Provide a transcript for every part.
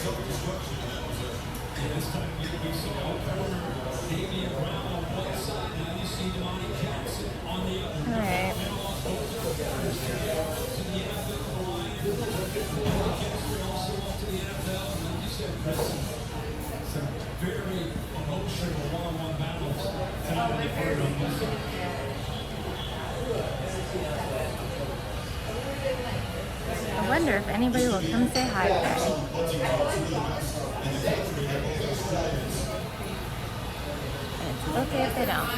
Alright. I wonder if anybody will come say hi today. It's okay if they don't.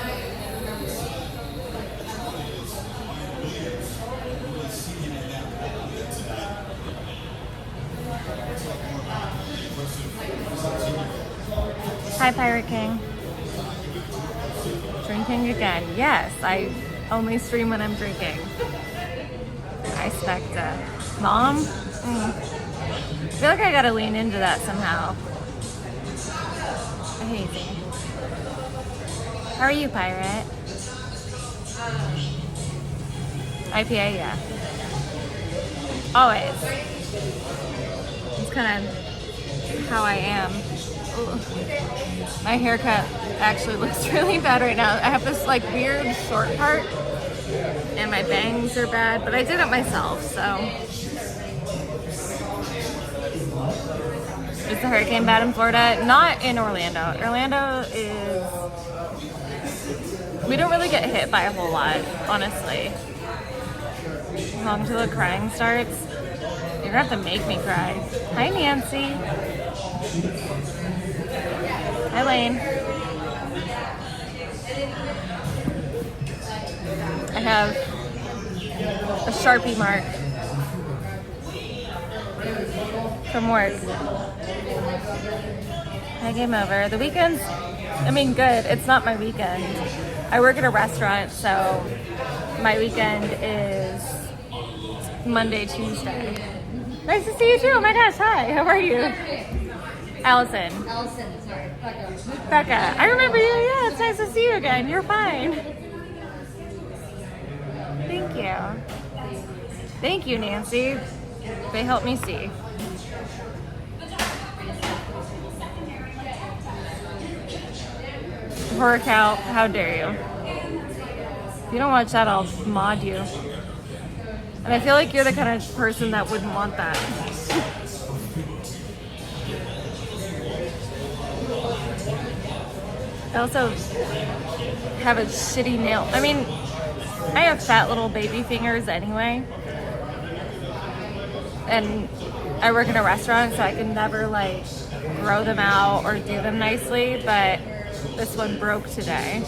Hi, Pirate King. Drinking again. Yes, I only stream when I'm drinking. I expect Mom? I feel like I gotta lean into that somehow. I hate you. How are you, Pirate? IPA, yeah. Always. It's kind of how I am. Ooh. My haircut actually looks really bad right now. I have this like weird short part and my bangs are bad, but I did it myself, so. Is the hurricane bad in Florida? Not in Orlando. Orlando is, we don't really get hit by a whole lot, honestly. As long as the crying starts, you're gonna have to make me cry. Hi, Nancy. Hi, Lane. I have a Sharpie mark from work. Hi, game over. The weekend's, I mean, good. It's not my weekend. I work at a restaurant, so my weekend is Monday, Tuesday. Nice to see you too. Oh my gosh, hi. How are you? Allison. Allison, sorry. Becca. Becca. I remember you. Yeah, it's nice to see you again. You're fine. Thank you. Thank you, Nancy. They helped me see. Horror cow, how dare you? If you don't watch that, I'll mod you. And I feel like you're the kind of person that wouldn't want that. I also have a shitty nail. I mean, I have fat little baby fingers anyway. And I work in a restaurant, so I can never like grow them out or do them nicely, but this one broke today.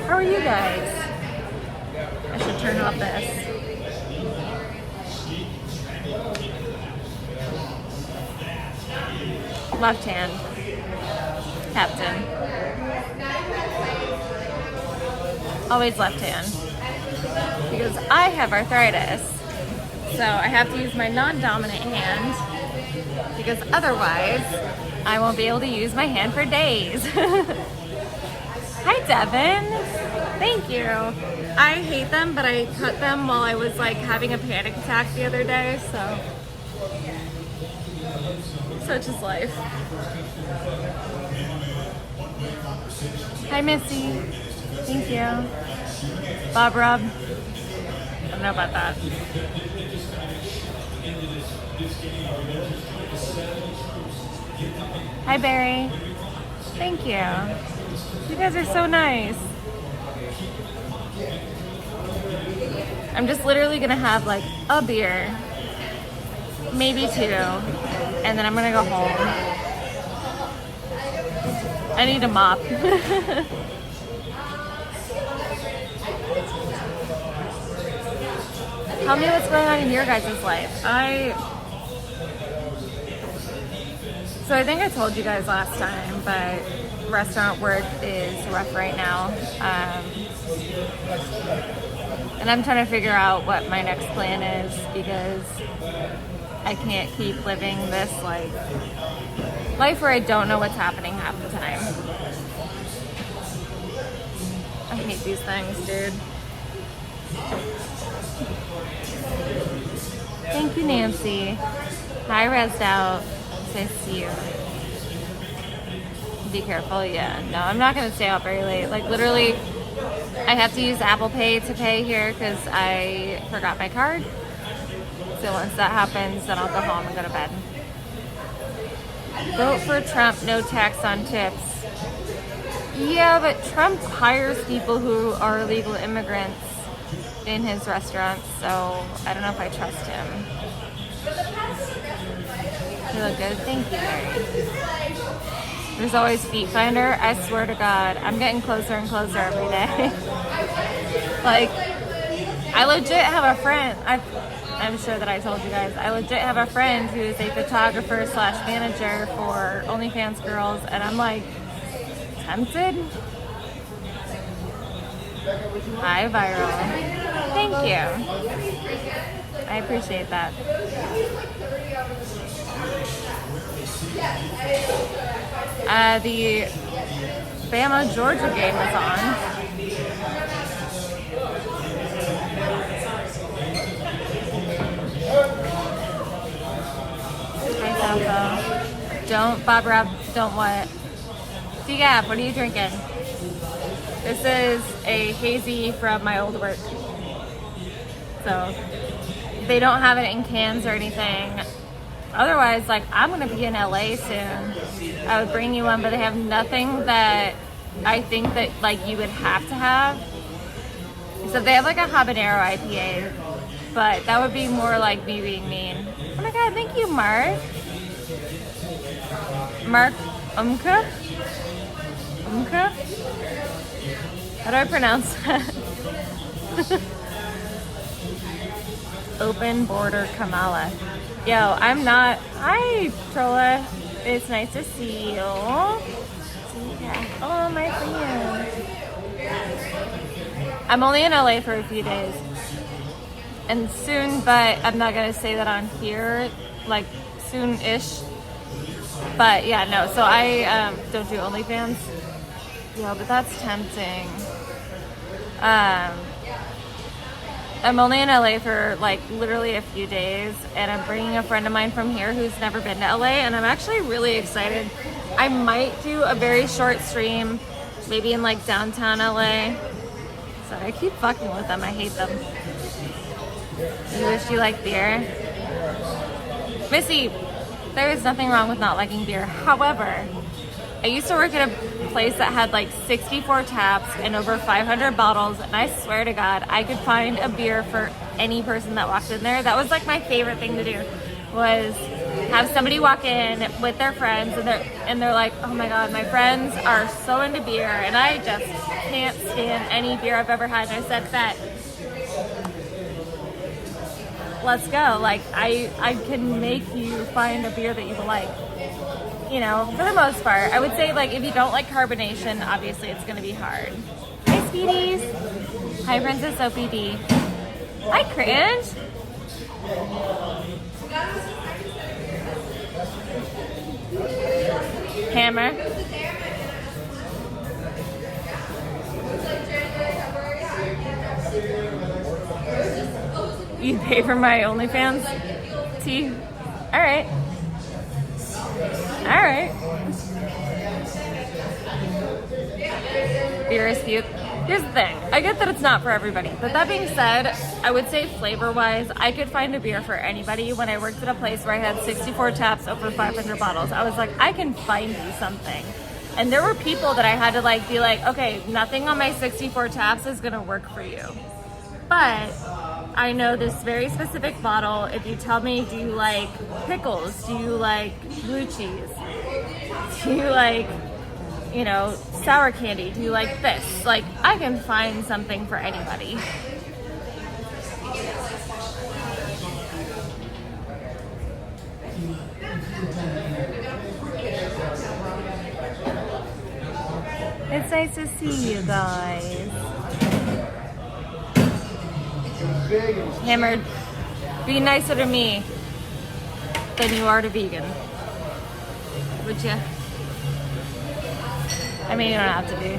How are you guys? I should turn off this. Left hand. Captain. Always left hand. Because I have arthritis. So I have to use my non-dominant hand. Because otherwise, I won't be able to use my hand for days. Hi, Devin. Thank you. I hate them, but I cut them while I was like having a panic attack the other day, so such is life. Hi, Missy. Thank you. Bob Rob. I don't know about that. Hi, Barry. Thank you. You guys are so nice. I'm just literally gonna have like a beer, maybe two, and then I'm gonna go home. I need a mop. Tell me what's going on in your guys' life. So I think I told you guys last time, but restaurant work is rough right now. And I'm trying to figure out what my next plan is because I can't keep living this like life where I don't know what's happening half the time. I hate these things, dude. Thank you, Nancy. Hi, Rezzed Out. Nice to see you. Be careful. Yeah, no, I'm not going to stay out very late. Like, literally, I have to use Apple Pay to pay here because I forgot my card. So once that happens, then I'll go home and go to bed. Vote for Trump, no tax on tips. Yeah, but Trump hires people who are illegal immigrants in his restaurants, so I don't know if I trust him. You look good. Thank you, Mary. There's always Feet Finder. I swear to God, I'm getting closer and closer every day. Like, I legit have a friend. I'm sure that I told you guys. I legit have a friend who is a photographer / manager for OnlyFans girls, and I'm like, tempted? Hi, Viral. Thank you. I appreciate that. The Bama-Georgia game is on. Don't, Bob Rob, don't what? D-Gap, what are you drinking? This is a hazy from my old work. So, they don't have it in cans or anything. Otherwise, like, I'm going to be in LA soon. I would bring you one, but they have nothing that I think that, like, you would have to have. So they have, like, a habanero IPA, but that would be more like me being mean. Oh my God, thank you, Mark. Mark Umka? Umka? How do I pronounce that? Open border Kamala. Yo, I'm not. Hi, Trolla. It's nice to see you. Oh, my friend. I'm only in LA for a few days. And soon, but I'm not going to say that on here. Like, soon-ish. But, yeah, no. So I don't do OnlyFans. Yeah, but that's tempting. I'm only in LA for like literally a few days, and I'm bringing a friend of mine from here who's never been to LA, and I'm actually really excited. I might do a very short stream, maybe in like downtown LA. So I keep fucking with them. I hate them. You wish you liked beer? Missy, there is nothing wrong with not liking beer. However, I used to work at a place that had like 64 taps and over 500 bottles, and I swear to God, I could find a beer for any person that walked in there. That was like my favorite thing to do, was have somebody walk in with their friends, and they're like, oh my God, my friends are so into beer, and I just can't stand any beer I've ever had. And I said, bet, let's go. Like, I can make you find a beer that you like. You know, for the most part. I would say, like, if you don't like carbonation, obviously it's going to be hard. Hi, Speedies. Hi, Princess OPD. Hi, Cringe. Hammer. You pay for my OnlyFans? T? Alright. Alright. Beer is cute. Here's the thing. I get that it's not for everybody. But that being said, I would say flavor-wise, I could find a beer for anybody. When I worked at a place where I had 64 taps, over 500 bottles, I was like, I can find you something. And there were people that I had to like be like, okay, nothing on my 64 taps is going to work for you. But I know this very specific bottle. If you tell me, do you like pickles? Do you like blue cheese? Do you like, you know, sour candy? Do you like this? Like, I can find something for anybody. It's nice to see you guys. Hammered, be nicer to me than you are to vegan. Would you? I mean, you don't have to be.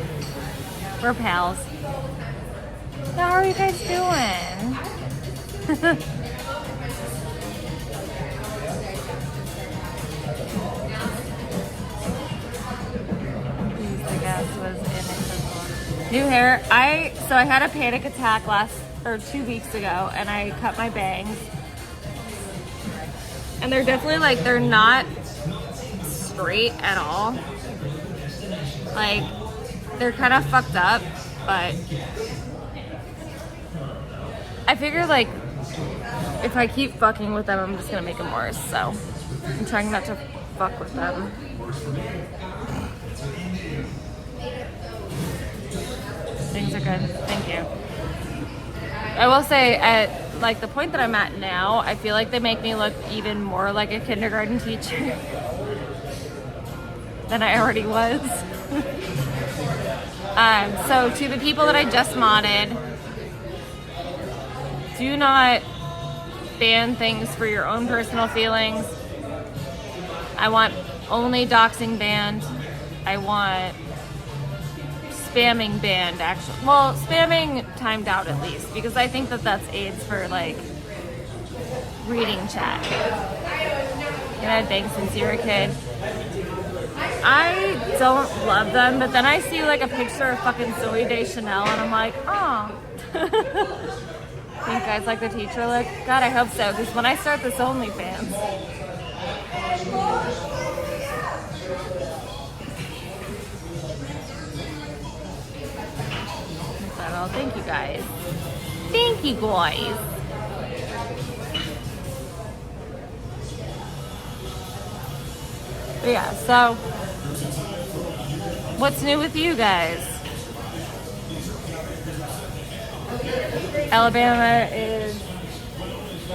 We're pals. How are you guys doing? The gas was inaccessible. New hair. I had a panic attack 2 weeks ago, and I cut my bangs. And they're definitely like, they're not straight at all. Like, they're kind of fucked up, but I figure like if I keep fucking with them, I'm just gonna make them worse. So I'm trying not to fuck with them. Things are good. Thank you. I will say at like the point that I'm at now, I feel like they make me look even more like a kindergarten teacher than I already was. So to the people that I just modded, do not ban things for your own personal feelings. I want only doxing banned. I want spamming banned, actually. Well, spamming timed out at least, because I think that that's aids for like reading chat. You had bangs since you were a kid. I don't love them, but then I see like a picture of fucking Zoe Deschanel and I'm like, oh. Think guys like the teacher look? God, I hope so, because when I start this OnlyFans. Well, thank you guys. Thank you guys. But yeah, so what's new with you guys? Alabama is,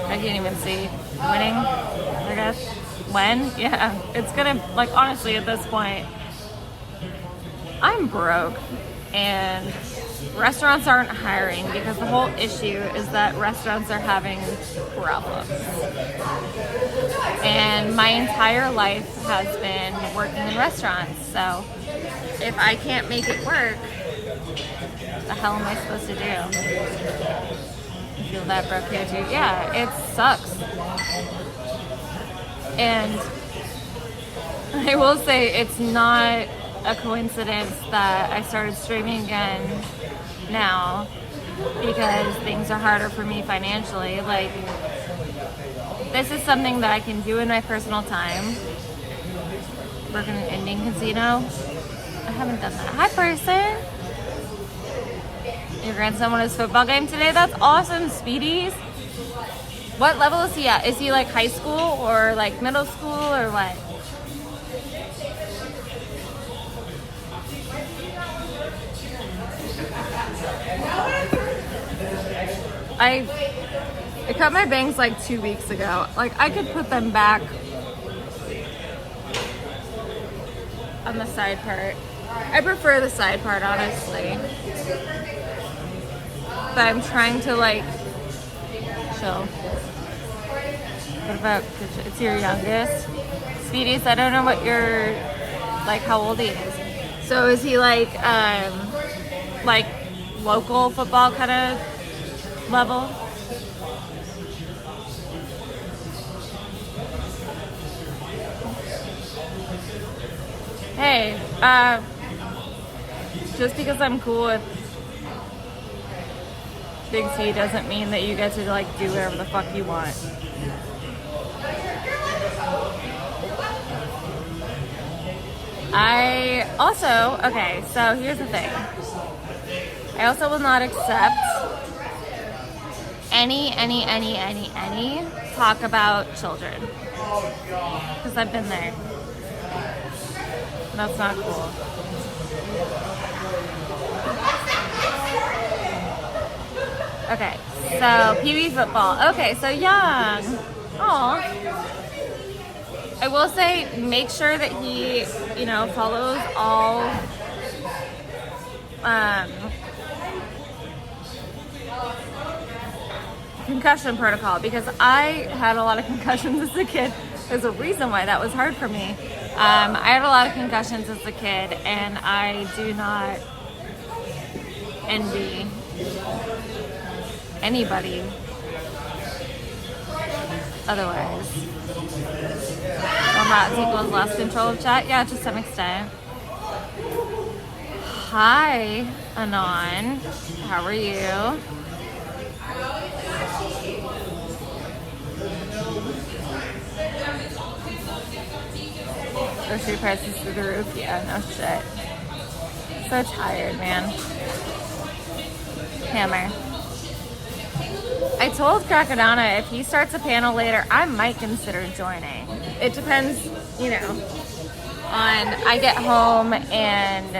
I can't even see, winning, I guess. When? Yeah, it's gonna, like, honestly, at this point, I'm broke, and restaurants aren't hiring because the whole issue is that restaurants are having problems. And my entire life has been working in restaurants, so if I can't make it work, the hell am I supposed to do? You feel that broke here too? Yeah, it sucks. And I will say it's not a coincidence that I started streaming again now because things are harder for me financially. Like, this is something that I can do in my personal time. Work in an Indian casino. I haven't done that. Hi, person. Your grandson won his football game today? That's awesome, Speedies. What level is he at? Is he like high school or like middle school or what? I cut my bangs like 2 weeks ago. Like, I could put them back on the side part. I prefer the side part, honestly. But I'm trying to like chill. What about, it's your youngest? Speedies, I don't know what your, like how old he is. So is he like local football kind of level? Hey, just because I'm cool with Big T doesn't mean that you get to like do whatever the fuck you want. I also, okay, so here's the thing. I also will not accept any talk about children. Because I've been there. That's not cool. Okay, so Pee Wee football. Okay, so young. Aw. I will say, make sure that he, you know, follows all concussion protocol, because I had a lot of concussions as a kid. There's a reason why that was hard for me. I had a lot of concussions as a kid, and I do not envy anybody otherwise. Well, Matt equals less control of chat. Yeah, to some extent. Hi, Anon. How are you? Grocery prices through the roof. Yeah, no shit. So tired, man. Hammer. I told Cracodana if he starts a panel later, I might consider joining. It depends, you know, on I get home and,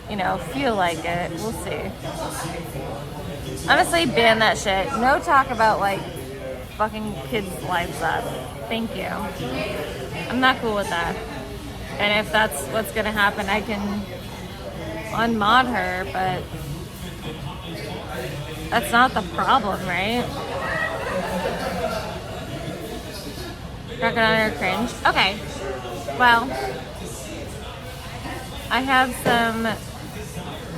you know, feel like it. We'll see. Honestly, ban that shit. No talk about, like, fucking kids' lives up. Thank you. I'm not cool with that. And if that's what's gonna happen, I can unmod her, but that's not the problem, right? Crocodile cringe. Okay. Well, I have some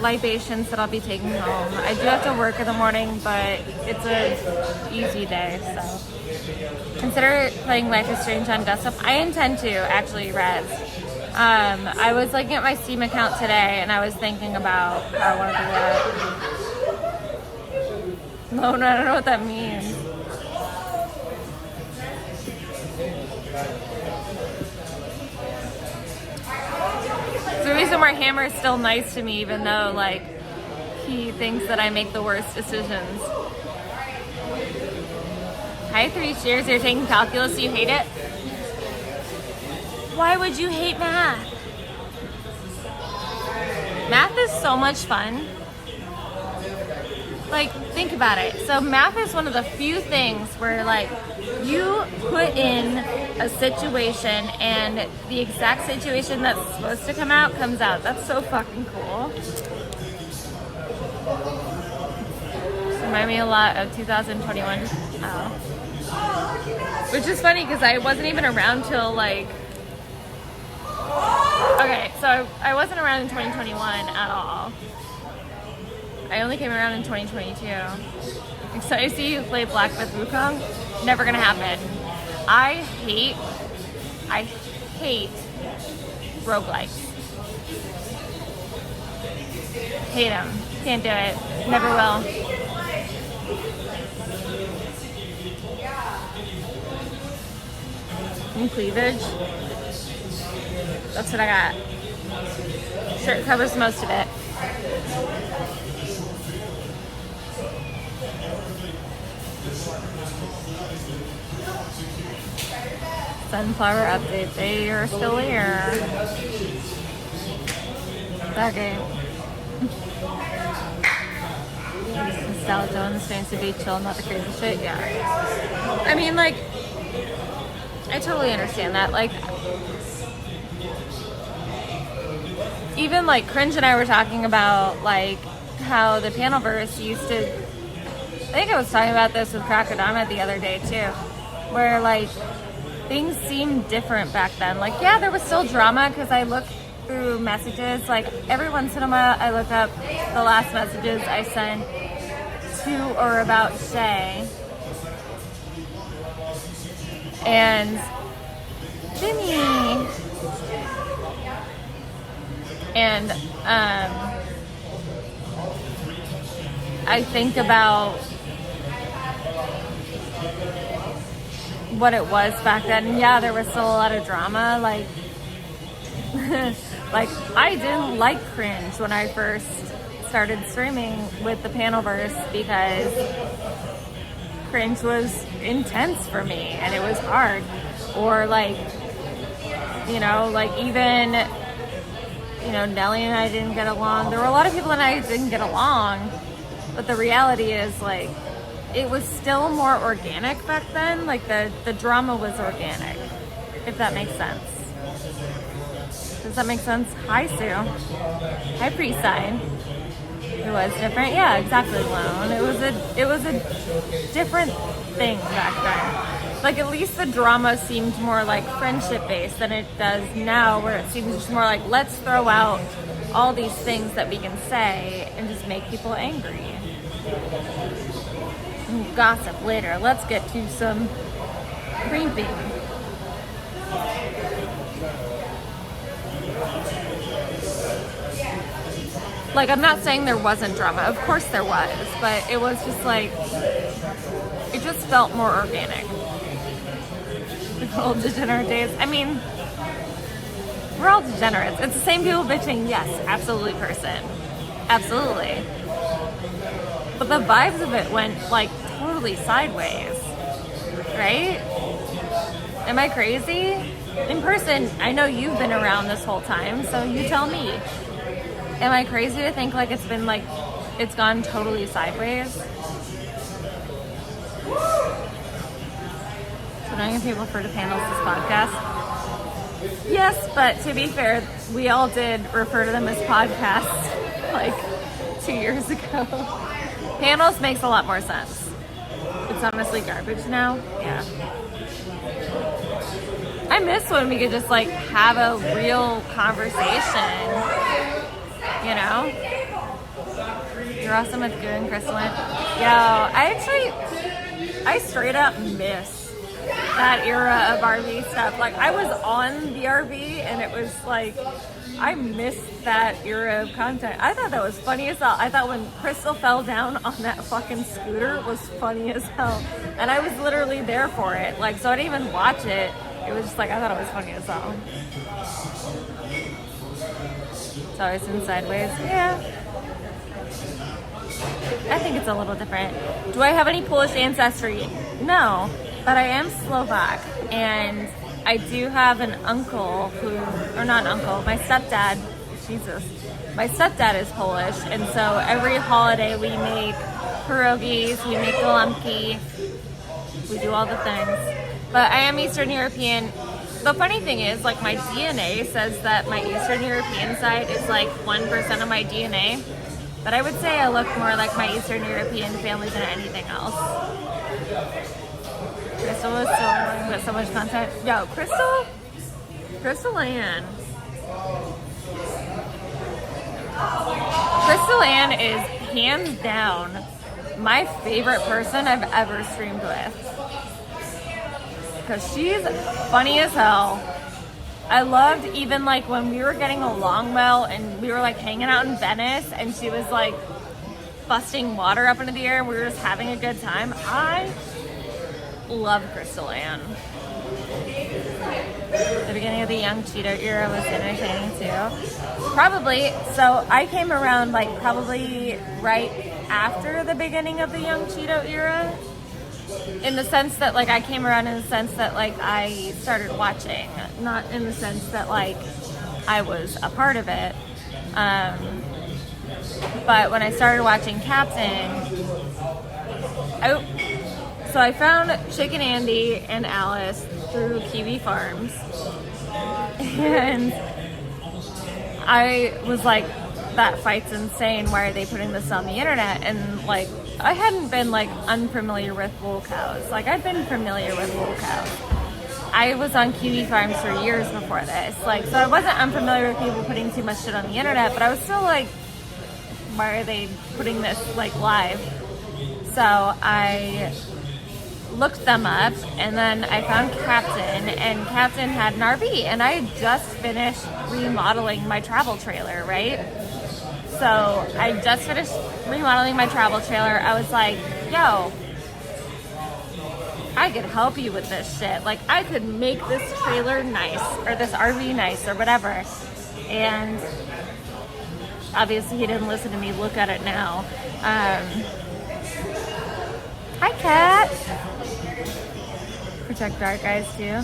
libations that I'll be taking home. I do have to work in the morning, but it's a easy day, so consider playing Life is Strange on desktop. I intend to, actually, Rez. I was looking at my Steam account today, and I was thinking about how I want to do that. No, I don't know what that means. It's the reason why Hammer is still nice to me, even though, like, he thinks that I make the worst decisions. Hi, 3 Cheers. You're taking calculus, so you hate it? Why would you hate math? Math is so much fun. Like, think about it. So math is one of the few things where, like, you put in a situation and the exact situation that's supposed to come out comes out. That's so fucking cool. Remind me a lot of 2021. Oh. Which is funny because I wasn't even around till, like, okay, so I wasn't around in 2021 at all. I only came around in 2022. Excited to see you play Black Myth Wukong? Never gonna happen. I hate roguelikes. Hate them. Can't do it. Never will. And cleavage. That's what I got. Shirt covers most of it. Sunflower update. They are still here. Okay. Nostalgia and stands to be chill, not the crazy shit. Yeah. I mean, like, I totally understand that. Like, even like Cringe and I were talking about like how the Panelverse used to. I think I was talking about this with Crocodama the other day too, where like things seemed different back then. Like, yeah, there was still drama because I looked through messages. Like every once in a while, I look up the last messages I sent to or about Shay. And Jimmy. And I think about what it was back then. And yeah, there was still a lot of drama. Like, like I didn't like Cringe when I first started streaming with the Panelverse because Cringe was intense for me and it was hard. Or like, you know, like even, you know, Nelly and I didn't get along. There were a lot of people and I didn't get along, but the reality is like it was still more organic back then. Like the drama was organic, if that makes sense. Does that make sense? Hi, Sue. Hi, Pre-Side. It was different. Yeah, exactly, Lone. It was a different thing back then. Like, at least the drama seemed more like friendship based than it does now, where it seems just more like, let's throw out all these things that we can say and just make people angry. And gossip later. Let's get to some creeping. Like, I'm not saying there wasn't drama. Of course there was. But it was just like, it just felt more organic. The good old degenerate days. I mean, we're all degenerates. It's the same people bitching, yes, absolutely, person. Absolutely. But the vibes of it went, like, totally sideways. Right? Am I crazy? In person, I know you've been around this whole time, so you tell me. Am I crazy to think like it's been like, it's gone totally sideways? So now you people refer to panels this podcast? Yes, but to be fair, we all did refer to them as podcasts like 2 years ago. Panels makes a lot more sense. It's honestly garbage now. Yeah. I miss when we could just like have a real conversation, you know? You're awesome with goo and crystalline. Yo, I straight up miss that era of RV stuff. Like, I was on the RV and it was like, I missed that era of content. I thought that was funny as hell. I thought when Crystal fell down on that fucking scooter was funny as hell. And I was literally there for it. Like, so I didn't even watch it. It was just like, I thought it was funny as hell. It's always been sideways. Yeah. I think it's a little different. Do I have any Polish ancestry? No. But I am Slovak, and I do have an uncle who, or not an uncle, my stepdad, Jesus, my stepdad is Polish, and so every holiday we make pierogies, we make gołąbki, we do all the things. But I am Eastern European. The funny thing is, like, my DNA says that my Eastern European side is like 1% of my DNA, but I would say I look more like my Eastern European family than anything else. Crystal was so annoying with so much content. Yo, Crystal Ann is hands down my favorite person I've ever streamed with. Because she's funny as hell. I loved even like when we were getting along well and we were like hanging out in Venice and she was like busting water up into the air and we were just having a good time. I love Crystal Ann. The beginning of the Young Cheeto era was entertaining too. Probably. So I came around like probably right after the beginning of the Young Cheeto era. In the sense that like I came around in the sense that like I started watching. Not in the sense that like I was a part of it. But when I started watching Captain, so I found Chicken Andy and Alice through Kiwi Farms. And I was like, that fight's insane. Why are they putting this on the internet? And like, I hadn't been like unfamiliar with wool cows. Like, I'd been familiar with wool cows. I was on Kiwi Farms for years before this. Like, so I wasn't unfamiliar with people putting too much shit on the internet, but I was still like, why are they putting this like live? So I looked them up and then I found Captain, and Captain had an RV, and I had just finished remodeling my travel trailer, right? So I just finished remodeling my travel trailer. I was like, yo, I could help you with this shit. Like, I could make this trailer nice, or this RV nice, or whatever. And obviously he didn't listen to me. Look at it now. Hi, Kat. Protect dark eyes too.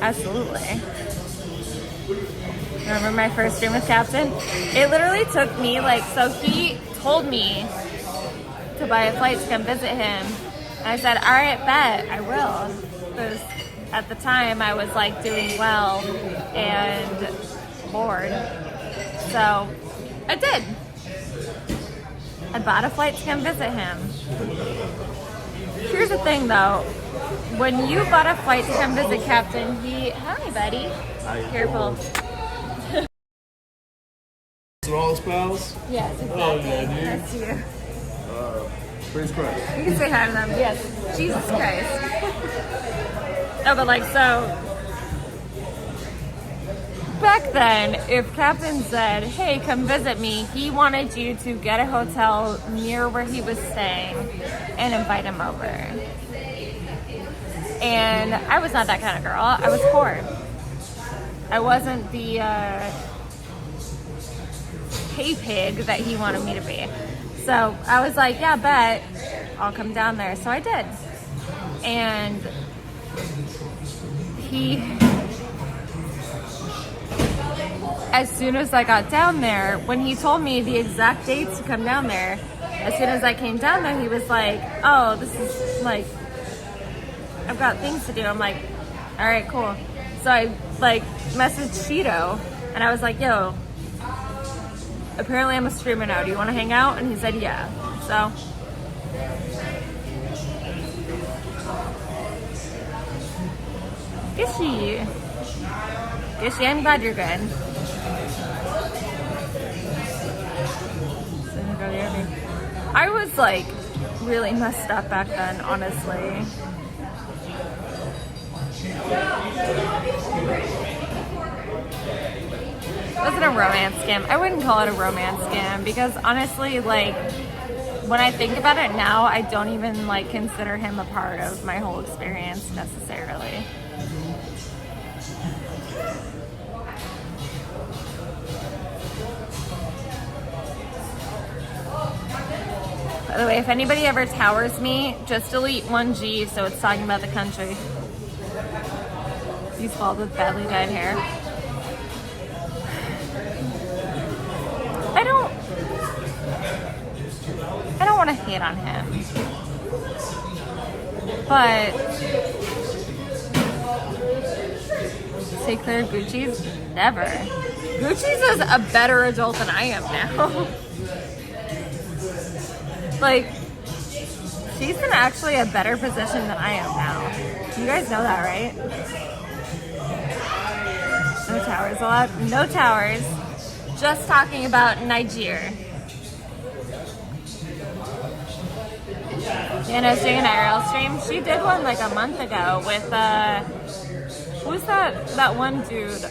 Absolutely. Remember my first stream with Captain? It literally took me like, so he told me to buy a flight to come visit him. And I said, all right, bet, I will. Because at the time I was like doing well and bored. So I did. I bought a flight to come visit him. Here's the thing though. When you bought a flight to come visit Captain, hi buddy. Careful. we're all pals? Yes, exactly. Oh, yeah, dude. Nice to you. Praise Christ. You can say hi to them. Yes. Jesus Christ. No, but like, so back then, if Captain said, hey, come visit me, he wanted you to get a hotel near where he was staying and invite him over. And I was not that kind of girl. I was poor. I wasn't the hay pig that he wanted me to be. So I was like, yeah, bet. I'll come down there. So I did. And as soon as I got down there, when he told me the exact dates to come down there, as soon as I came down there, he was like, oh, this is like, I've got things to do. I'm like, all right, cool. So I like messaged Cheeto and I was like, yo, apparently I'm a streamer now. Do you want to hang out? And he said, yeah. So Gishy, I'm glad you're good. I was like really messed up back then, honestly. It wasn't a romance scam. I wouldn't call it a romance scam because honestly, like, when I think about it now, I don't even like consider him a part of my whole experience necessarily. By the way, if anybody ever towers me, just delete 1G so it's talking about the country. He's bald with badly dyed hair. I don't want to hate on him. But say Claire Gucci's? Never. Gucci's is a better adult than I am now. Like, she's in actually a better position than I am now. You guys know that, right? No towers allowed. No towers. Just talking about Niger. And I was doing an IRL stream. She did one like a month ago with who's that one dude?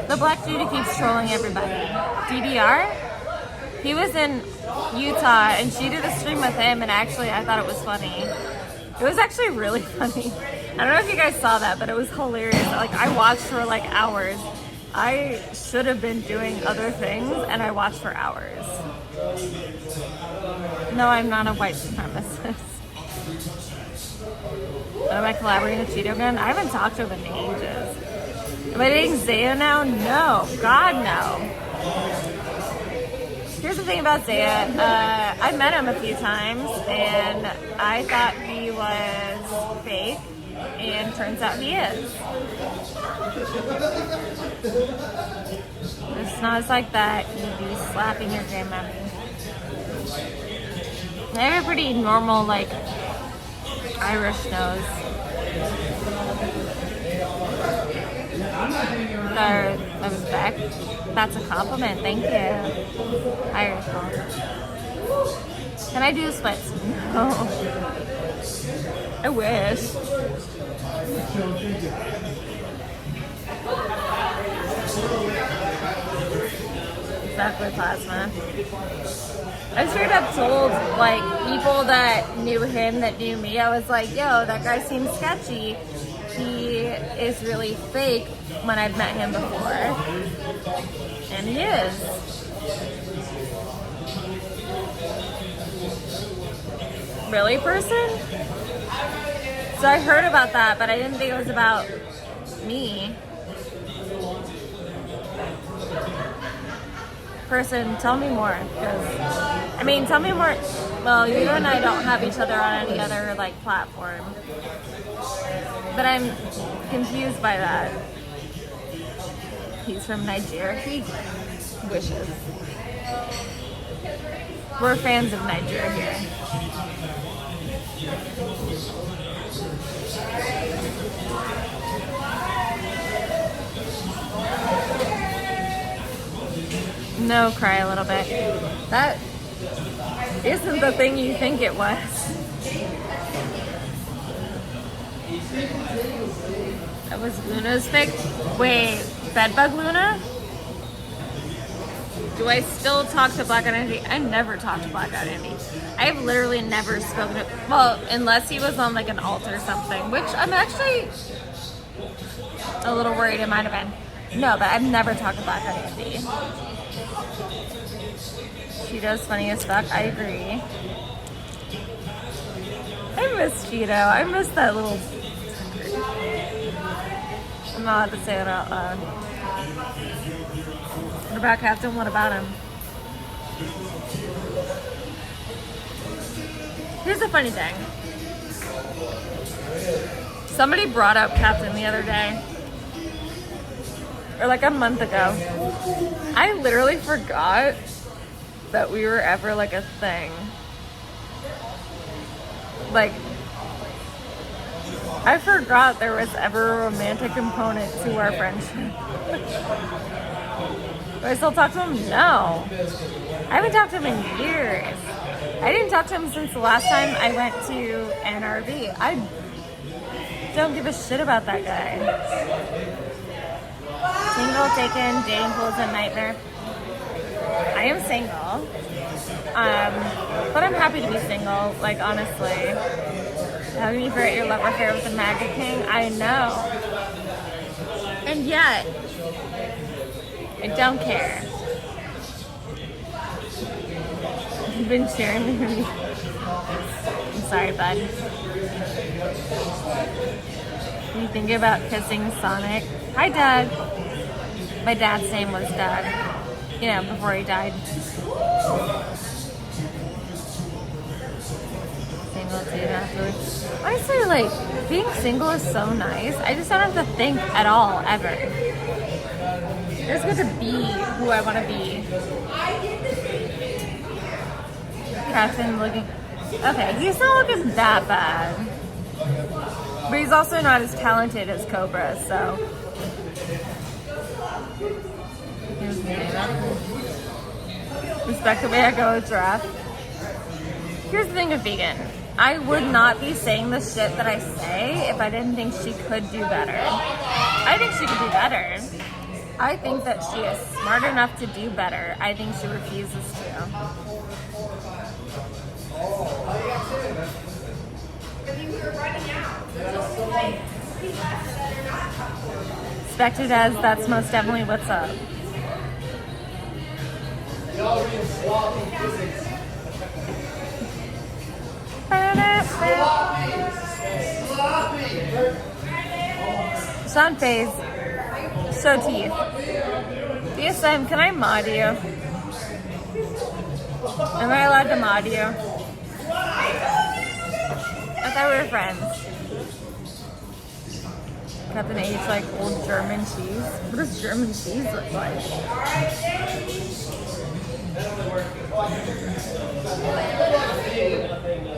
The black dude who keeps trolling everybody. DDR? He was in Utah and she did a stream with him and actually I thought it was funny. It was actually really funny. I don't know if you guys saw that, but it was hilarious. Like, I watched for like hours. I should have been doing other things and I watched for hours. No, I'm not a white supremacist. Am I collaborating with Cheeto again? I haven't talked to him in ages. Am I dating Zaya now? No. God, no. Here's the thing about Zaya. I met him a few times and I thought he was fake, and turns out he is. It's not like that. You'd be slapping your grandmommy. I have a pretty normal, like, Irish nose. That was back. That's a compliment. Thank you. Irish nose. Can I do the splits? No. I wish. Exactly, plasma. I straight up told like people that knew him that knew me, I was like, yo, that guy seems sketchy. He is really fake when I've met him before. And he is. Really, person? So I heard about that, but I didn't think it was about me. Person, tell me more. Tell me more. Well, you and I don't have each other on any other like platform, but I'm confused by that. He's from Nigeria. He wishes. We're fans of Nigeria here. No, cry a little bit. That isn't the thing you think it was. That was Luna's fake. Wait, bedbug Luna? Do I still talk to Blackout Andy? I never talk to Blackout Andy. I've literally never spoken to, well, unless he was on like an alt or something, which I'm actually a little worried it might have been. No, but I've never talked to Blackout Andy. Cheeto's funny as fuck. I agree. I miss Cheeto. I miss that little. I'm not allowed to say it out loud. What about Captain? What about him? Here's the funny thing. Somebody brought up Captain the other day. Or like a month ago. I literally forgot that we were ever like a thing. Like, I forgot there was ever a romantic component to our friendship. Do I still talk to him? No. I haven't talked to him in years. I didn't talk to him since the last time I went to NRV. I don't give a shit about that guy. Single, taken, dating pool is a nightmare. I am single. But I'm happy to be single, like honestly. Having me forget your love affair with the Maggot King, I know. And yet, I don't care. You've been sharing me. I'm sorry, bud. You think about kissing Sonic? Hi, Doug. My dad's name was Doug. You know, before he died. Single dude afterwards. Honestly, like, being single is so nice. I just don't have to think at all, ever. I just get to be who I want to be. Captain looking... Okay, he's not looking that bad. But he's also not as talented as Cobra, so... Respect the way I go with Giraffe. Here's the thing with Vegan. I would not be saying the shit that I say if I didn't think she could do better. I think she could do better. I think that she is smart enough to do better. I think she refuses to. Spectre does, that's most definitely what's up. Sean Faze, show teeth. DSM, can I mod you? Am I allowed to mod you? I thought we were friends. Captain H, like old German cheese. What does German cheese look like?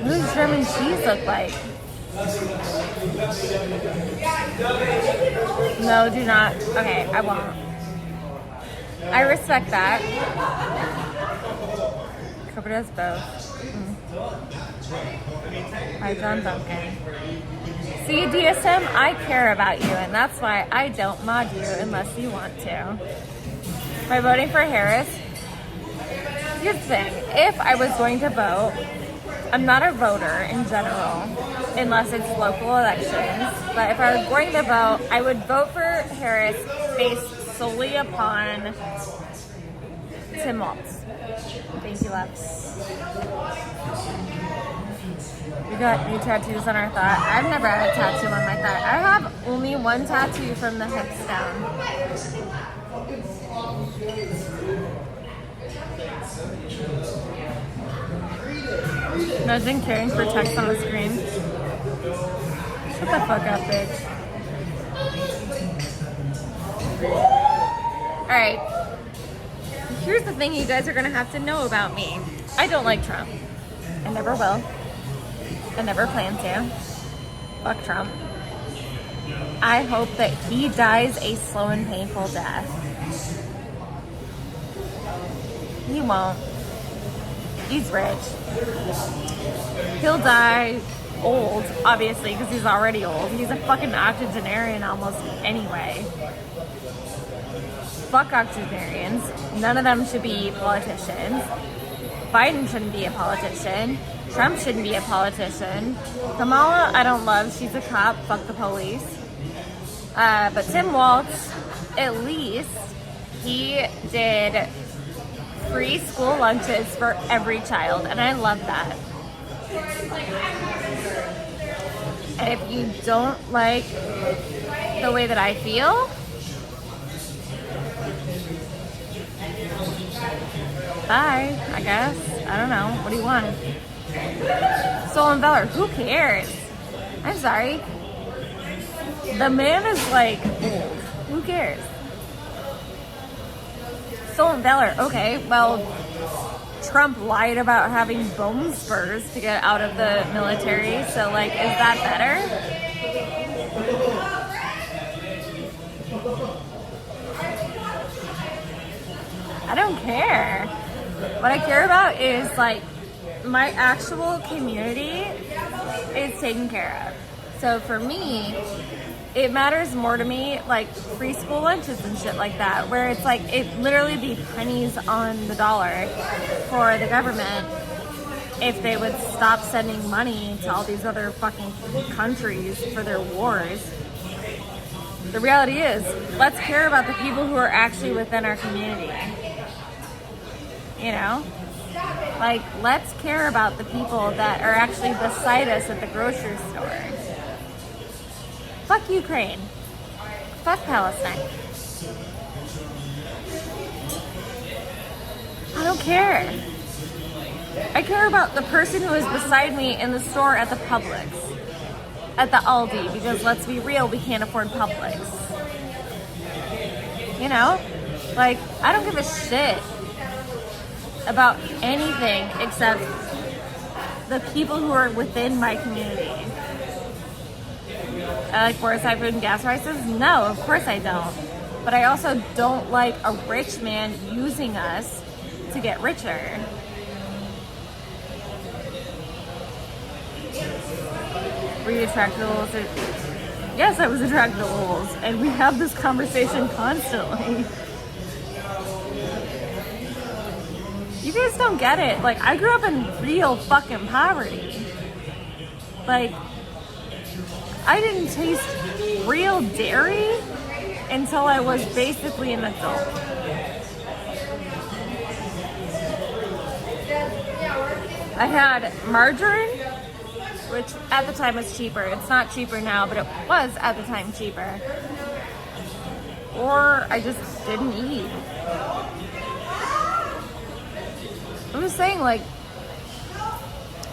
What does German cheese look like? No, do not. Okay, I won't. I respect that. Cobra does both. Hi, John Duncan. See, DSM, I care about you, and that's why I don't mod you unless you want to. By voting for Harris, here's the thing. If I was going to vote, I'm not a voter in general, unless it's local elections. But if I was going to vote, I would vote for Harris based solely upon Tim Waltz. Thank you, love. We got new tattoos on our thigh. I've never had a tattoo on my thigh. I have only one tattoo from the hips down. Imagine caring for text on the screen. Shut the fuck up, bitch. Alright. Here's the thing you guys are gonna have to know about me. I don't like Trump. I never will. I never plan to. Fuck Trump. I hope that he dies a slow and painful death. He won't. He's rich. He'll die old, obviously, because he's already old. He's a fucking octogenarian almost anyway. Fuck octogenarians. None of them should be politicians. Biden shouldn't be a politician. Trump shouldn't be a politician. Kamala, I don't love. She's a cop. Fuck the police. But Tim Walz, at least, he did free school lunches for every child, and I love that. And if you don't like the way that I feel, bye, I guess. I don't know. What do you want? Stolen Valor, who cares? I'm sorry. The man is like old. Who cares? Stolen Valor, okay, well, Trump lied about having bone spurs to get out of the military, so like, is that better? I don't care. What I care about is like my actual community is taken care of. So for me, it matters more to me, like free school lunches and shit like that, where it's like, it literally be pennies on the dollar for the government if they would stop sending money to all these other fucking countries for their wars. The reality is, let's care about the people who are actually within our community. You know? Like, let's care about the people that are actually beside us at the grocery store. Fuck Ukraine. Fuck Palestine. I don't care. I care about the person who is beside me in the store at the Publix. At the Aldi, because let's be real, we can't afford Publix. You know? Like, I don't give a shit about anything except the people who are within my community. I like forest food and gas prices? No, of course I don't. But I also don't like a rich man using us to get richer. Were you attracted to wolves? Yes, I was attracted to wolves. And we have this conversation constantly. You guys don't get it. Like, I grew up in real fucking poverty. Like, I didn't taste real dairy until I was basically an adult. I had margarine, which at the time was cheaper. It's not cheaper now, but it was at the time cheaper. Or I just didn't eat. I'm just saying, like,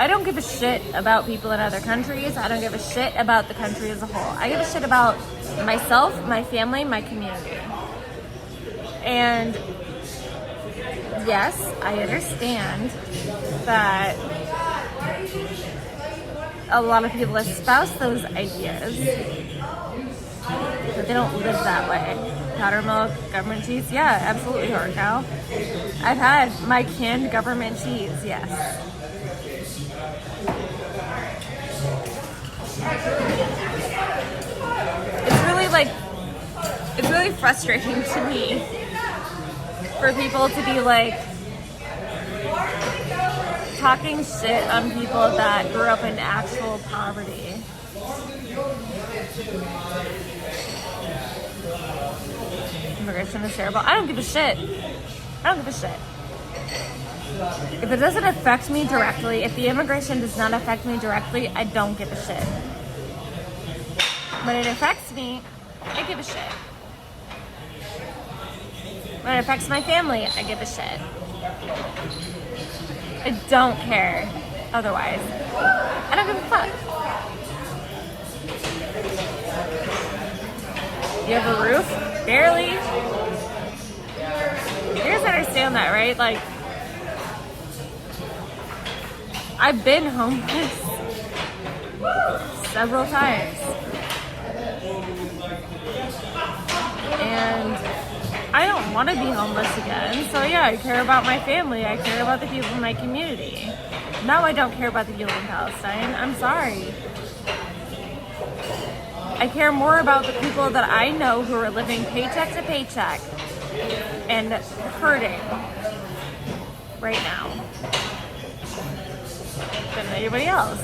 I don't give a shit about people in other countries. I don't give a shit about the country as a whole. I give a shit about myself, my family, my community. And yes, I understand that a lot of people espouse those ideas, but they don't live that way. Powder milk, government cheese, yeah, absolutely, Horcow. I've had my canned government cheese, yes. It's really frustrating to me for people to be like talking shit on people that grew up in actual poverty. Immigration is terrible. I don't give a shit. I don't give a shit. If it doesn't affect me directly, if the immigration does not affect me directly, I don't give a shit. When it affects me, I give a shit. When it affects my family, I give a shit. I don't care otherwise. I don't give a fuck. You have a roof? Barely. You guys understand that, right? Like, I've been homeless several times. And I don't want to be homeless again. So yeah, I care about my family. I care about the people in my community. No, I don't care about the people in Palestine. I'm sorry. I care more about the people that I know who are living paycheck to paycheck and hurting right now than anybody else.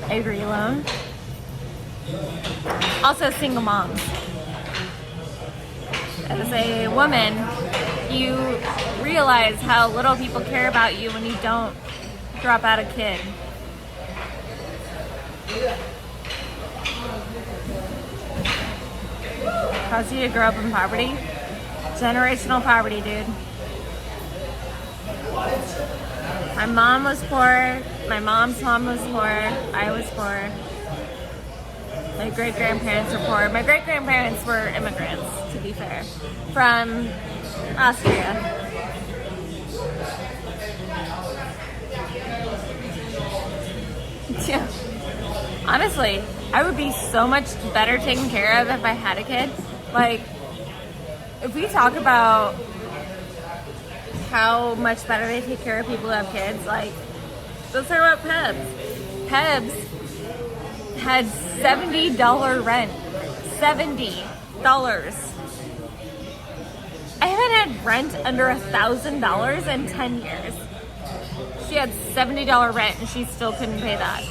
I agree, alone. Also, single moms. As a woman, you realize how little people care about you when you don't drop out a kid. Cause you to grow up in poverty. Generational poverty, dude. My mom was poor. My mom's mom was poor. I was poor. My great-grandparents were poor. My great-grandparents were immigrants, to be fair, from Austria. Yeah. Honestly, I would be so much better taken care of if I had a kid. Like, if we talk about how much better they take care of people who have kids, like, let's talk about Pebs. Pebs had $70 rent. $70. I haven't had rent under $1,000 in 10 years. She had $70 rent and she still couldn't pay that.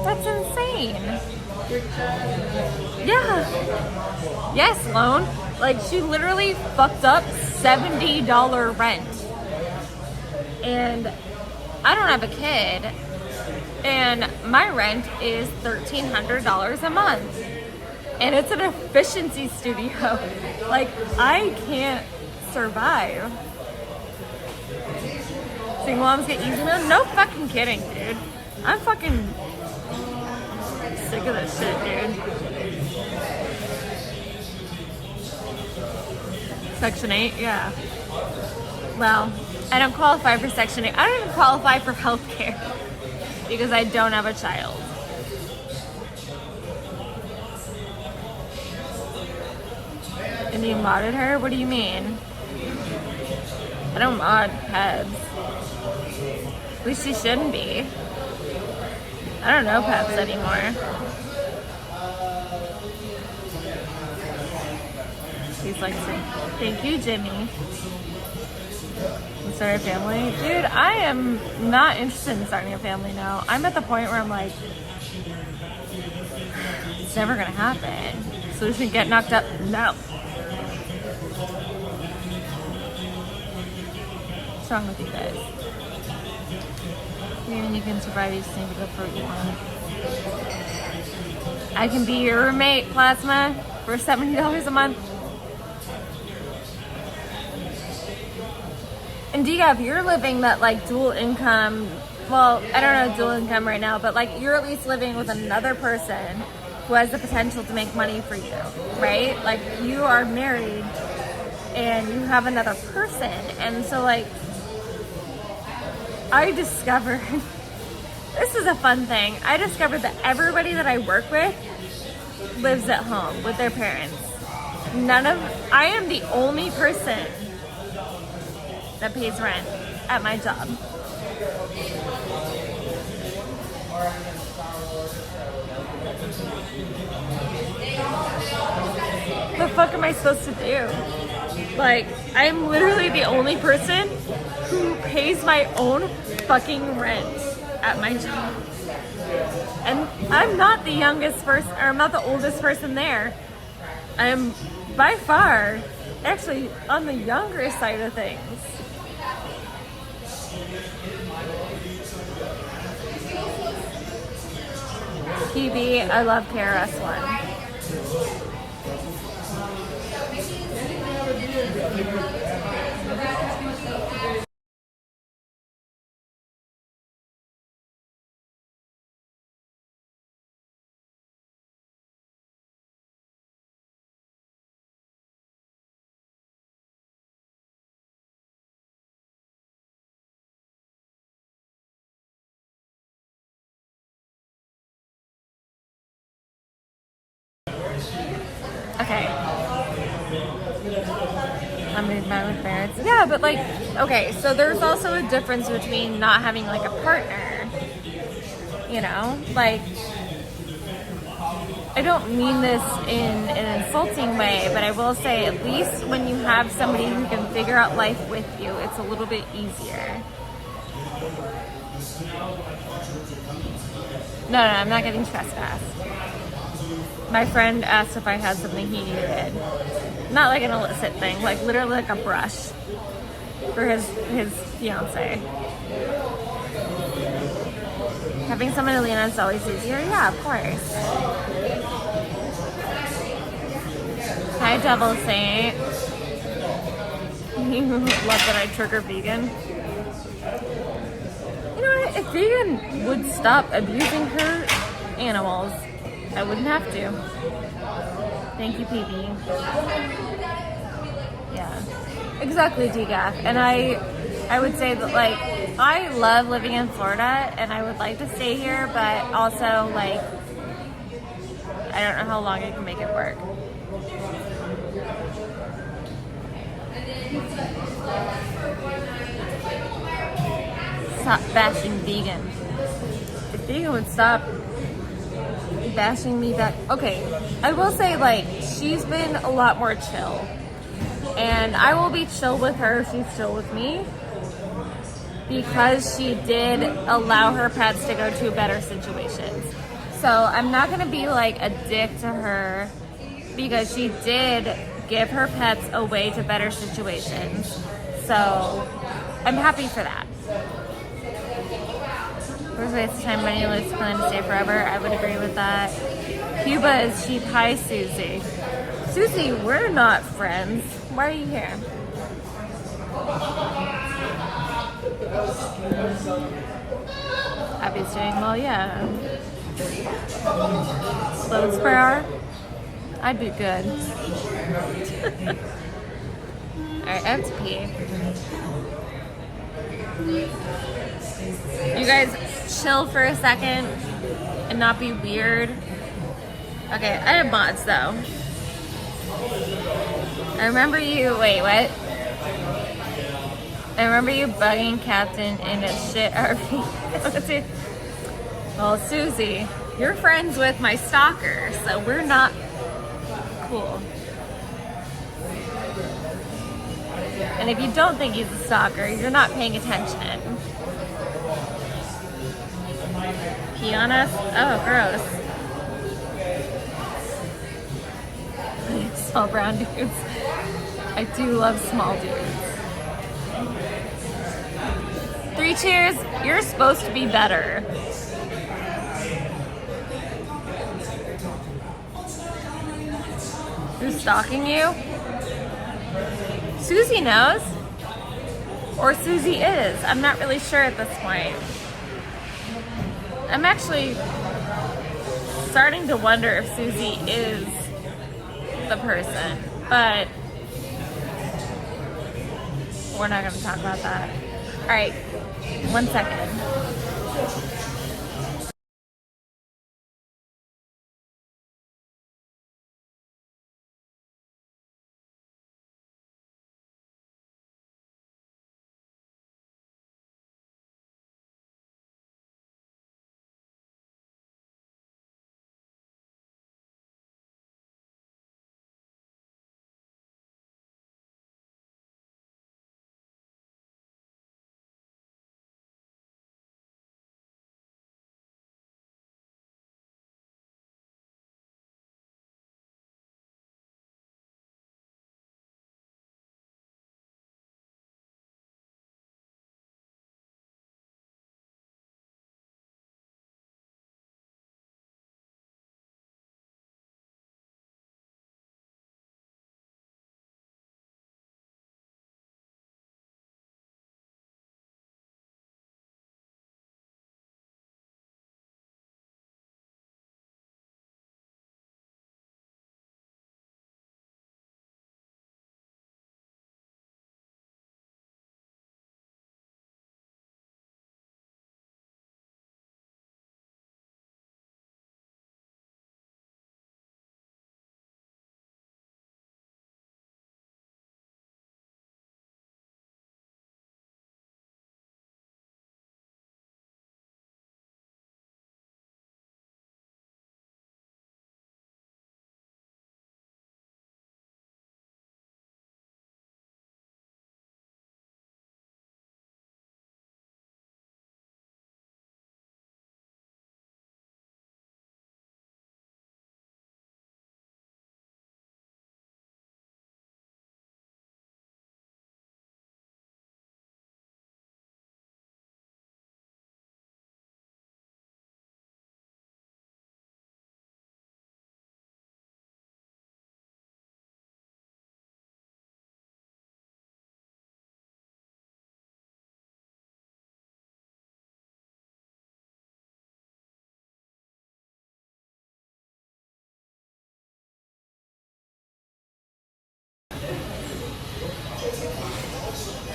That's insane. Yeah. Yes, loan. Like, she literally fucked up $70 rent. And I don't have a kid. And my rent is $1,300 a month. And it's an efficiency studio. Like, I can't survive. Single moms get easy meals? No fucking kidding, dude. I'm fucking sick of this shit, dude. Section 8? Yeah. Well, I don't qualify for Section 8. I don't even qualify for health care because I don't have a child. And you modded her? What do you mean? I don't mod Pebs. At least she shouldn't be. I don't know Pebs anymore. He's like, thank you, Jimmy. Let's start a family. Dude, I am not interested in starting a family now. I'm at the point where I'm like, it's never gonna happen. Solution, get knocked up? No. What's wrong with you guys? Even you can survive, you just need to go for what you want. I can be your roommate, Plasma, for $70 a month. And Diga, if you're living that like dual income, well, I don't know dual income right now, but like you're at least living with another person who has the potential to make money for you, right? Like you are married and you have another person. And so like, I discovered, this is a fun thing. I discovered that everybody that I work with lives at home with their parents. I am the only person that pays rent at my job. What the fuck am I supposed to do? Like, I'm literally the only person who pays my own fucking rent at my job. And I'm not the youngest person, or I'm not the oldest person there. I'm by far actually on the younger side of things. PB, I love KRS-One. Okay. I'm moved by with parents. Yeah, but like, okay, so there's also a difference between not having like a partner. You know, like, I don't mean this in an insulting way, but I will say at least when you have somebody who can figure out life with you, it's a little bit easier. No, I'm not getting trespassed. My friend asked if I had something he needed. Not like an illicit thing, like literally like a brush for his fiance. Having someone to lean on is always easier. Yeah, of course. Hi, Devil Saint. You love that I trigger vegan. You know what? If vegan would stop abusing her animals, I wouldn't have to. Thank you, PB. Yeah, exactly, DGAF. And I would say that, like, I love living in Florida, and I would like to stay here, but also, like, I don't know how long I can make it work. Stop bashing vegan. If vegan would stop bashing me back. Okay, I will say, like, she's been a lot more chill. And I will be chill with her if she's chill with me. Because she did allow her pets to go to better situations. So I'm not going to be like a dick to her because she did give her pets away to better situations. So I'm happy for that. First waste of time, money, let's plan to stay forever. I would agree with that. Cuba is cheap. Hi, Susie. Susie, we're not friends. Why are you here? Abby's doing well, yeah. Loads per hour? I'd be good. Alright, I have to pee. You guys chill for a second and not be weird. Okay, I have mods though. I remember you, wait, what? I remember you bugging Captain in a shit RV. Let's see. Well, Susie, you're friends with my stalker, so we're not cool. And if you don't think he's a stalker, you're not paying attention. Pee on us? Oh, gross. Small brown dudes. I do love small dudes. 3 cheers. You're supposed to be better. Who's stalking you? Susie knows. Or Susie is. I'm not really sure at this point. I'm actually starting to wonder if Susie is the person. But we're not going to talk about that. All right. 1 second.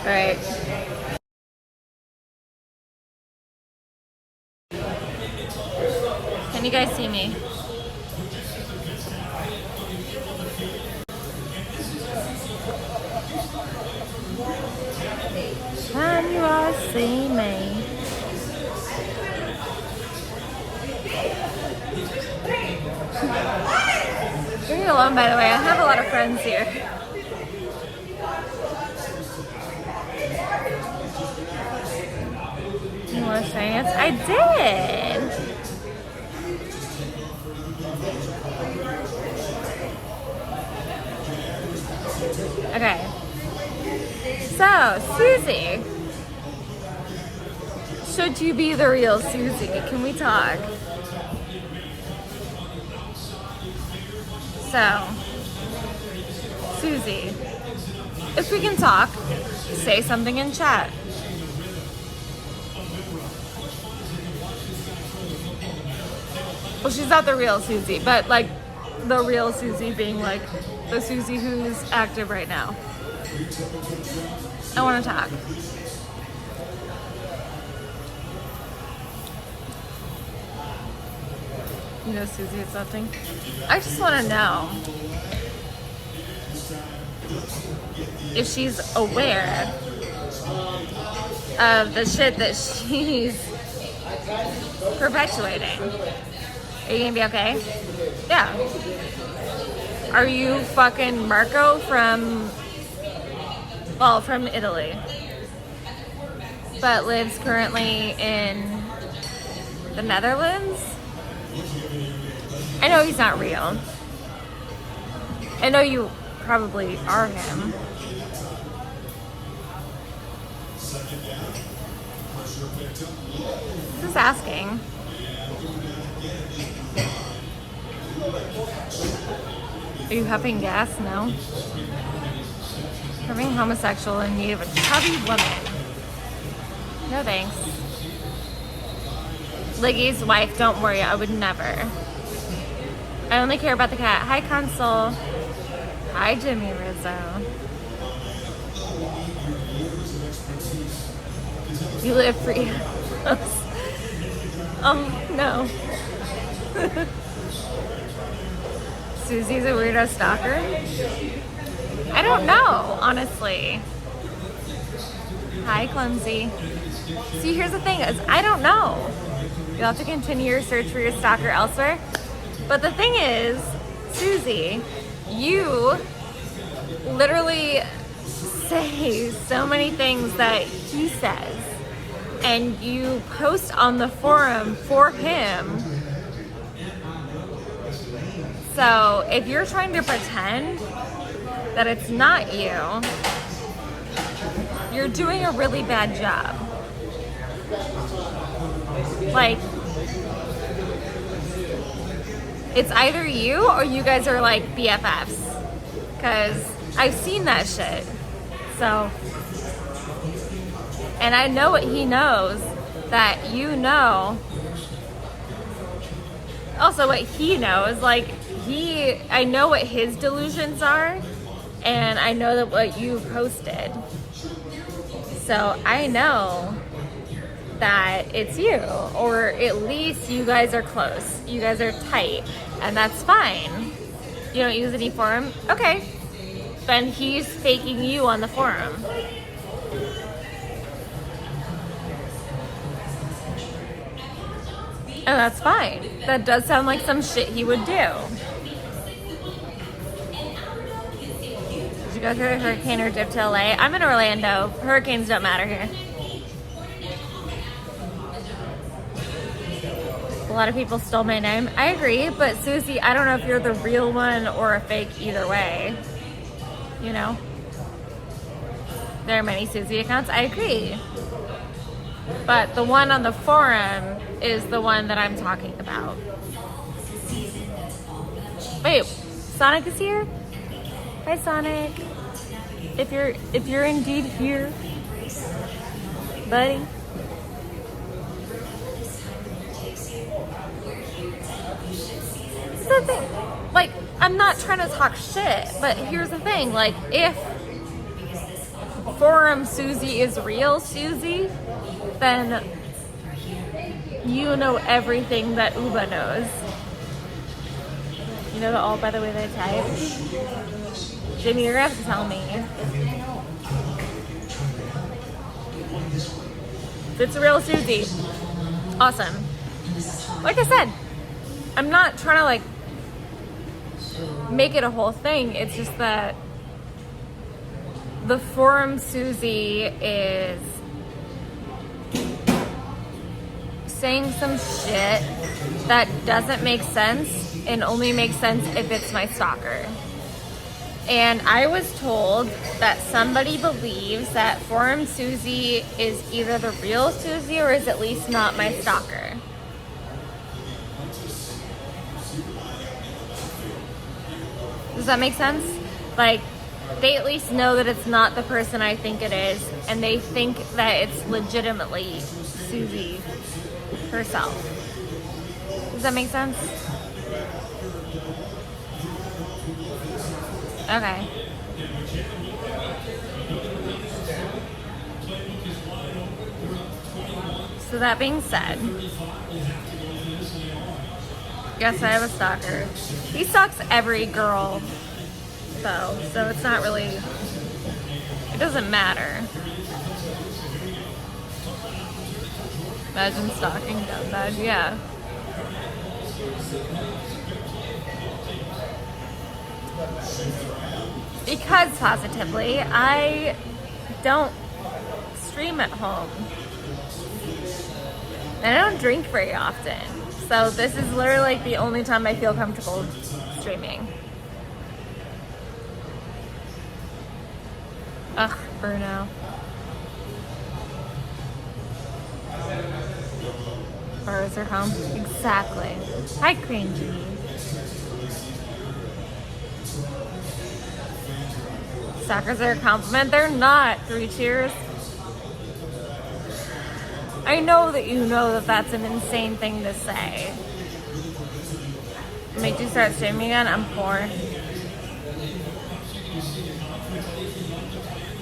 Right. Can you guys see me? Can you all see me? Leave me alone, by the way. I have a lot of friends here. You want to dance? I did. Okay. So, Susie. Should you be the real Susie? Can we talk? So, Susie, if we can talk, say something in chat. Well, she's not the real Susie, but like the real Susie being like the Susie who's active right now. I want to talk. You know Susie or something? I just want to know if she's aware of the shit that she's perpetuating. Are you gonna be okay? Yeah. Are you fucking Marco from Italy, but lives currently in the Netherlands? I know he's not real. I know you probably are him. Just asking. Are you huffing gas? No. Having homosexual in need of a chubby woman. No thanks. Liggy's wife, don't worry, I would never. I only care about the cat. Hi, Consul. Hi, Jimmy Rizzo. You live free. Oh, no. Susie's a weirdo stalker? I don't know, honestly. Hi, Clumsy. See, here's the thing is, I don't know. You'll have to continue your search for your stalker elsewhere. But the thing is, Susie, you literally say so many things that he says. And you post on the forum for him. So if you're trying to pretend that it's not you, you're doing a really bad job. Like, it's either you or you guys are like BFFs. Because I've seen that shit. So, and I know what he knows that you know. Also what he knows, like, I know what his delusions are, and I know that what you posted. So I know that it's you, or at least you guys are close. You guys are tight, and that's fine. You don't use any forum? Okay. Then he's faking you on the forum. And that's fine. That does sound like some shit he would do. Did you go through a hurricane or dip to LA? I'm in Orlando. Hurricanes don't matter here. A lot of people stole my name. I agree, but Susie, I don't know if you're the real one or a fake either way. You know? There are many Susie accounts. I agree. But the one on the forum is the one that I'm talking about. Wait, Sonic is here? Hi, Sonic. If you're indeed here, buddy. This is the thing. Like, I'm not trying to talk shit, but here's the thing. Like, if Forum Susie is real Susie, then you know everything that Uba knows. You know the all by the way they type? Jimmy, you're gonna have to tell me. It's a real Susie. Awesome. Like I said, I'm not trying to like make it a whole thing. It's just that the Forum Susie is saying some shit that doesn't make sense and only makes sense if it's my stalker. And I was told that somebody believes that Forum Susie is either the real Susie or is at least not my stalker. Does that make sense? Like, they at least know that it's not the person I think it is, and they think that it's legitimately Susie herself. Does that make sense? Okay. So that being said, yes, I have a stalker. He stalks every girl, though, so it's not really, it doesn't matter. Imagine stalking down bad, yeah. Because positively, I don't stream at home. And I don't drink very often. So this is literally like the only time I feel comfortable streaming. Ugh, Bruno. Birds are home. Exactly. Hi, Cringy. Stalkers are a compliment. They're not. 3 cheers. I know that you know that that's an insane thing to say. Make you start streaming again? I'm poor.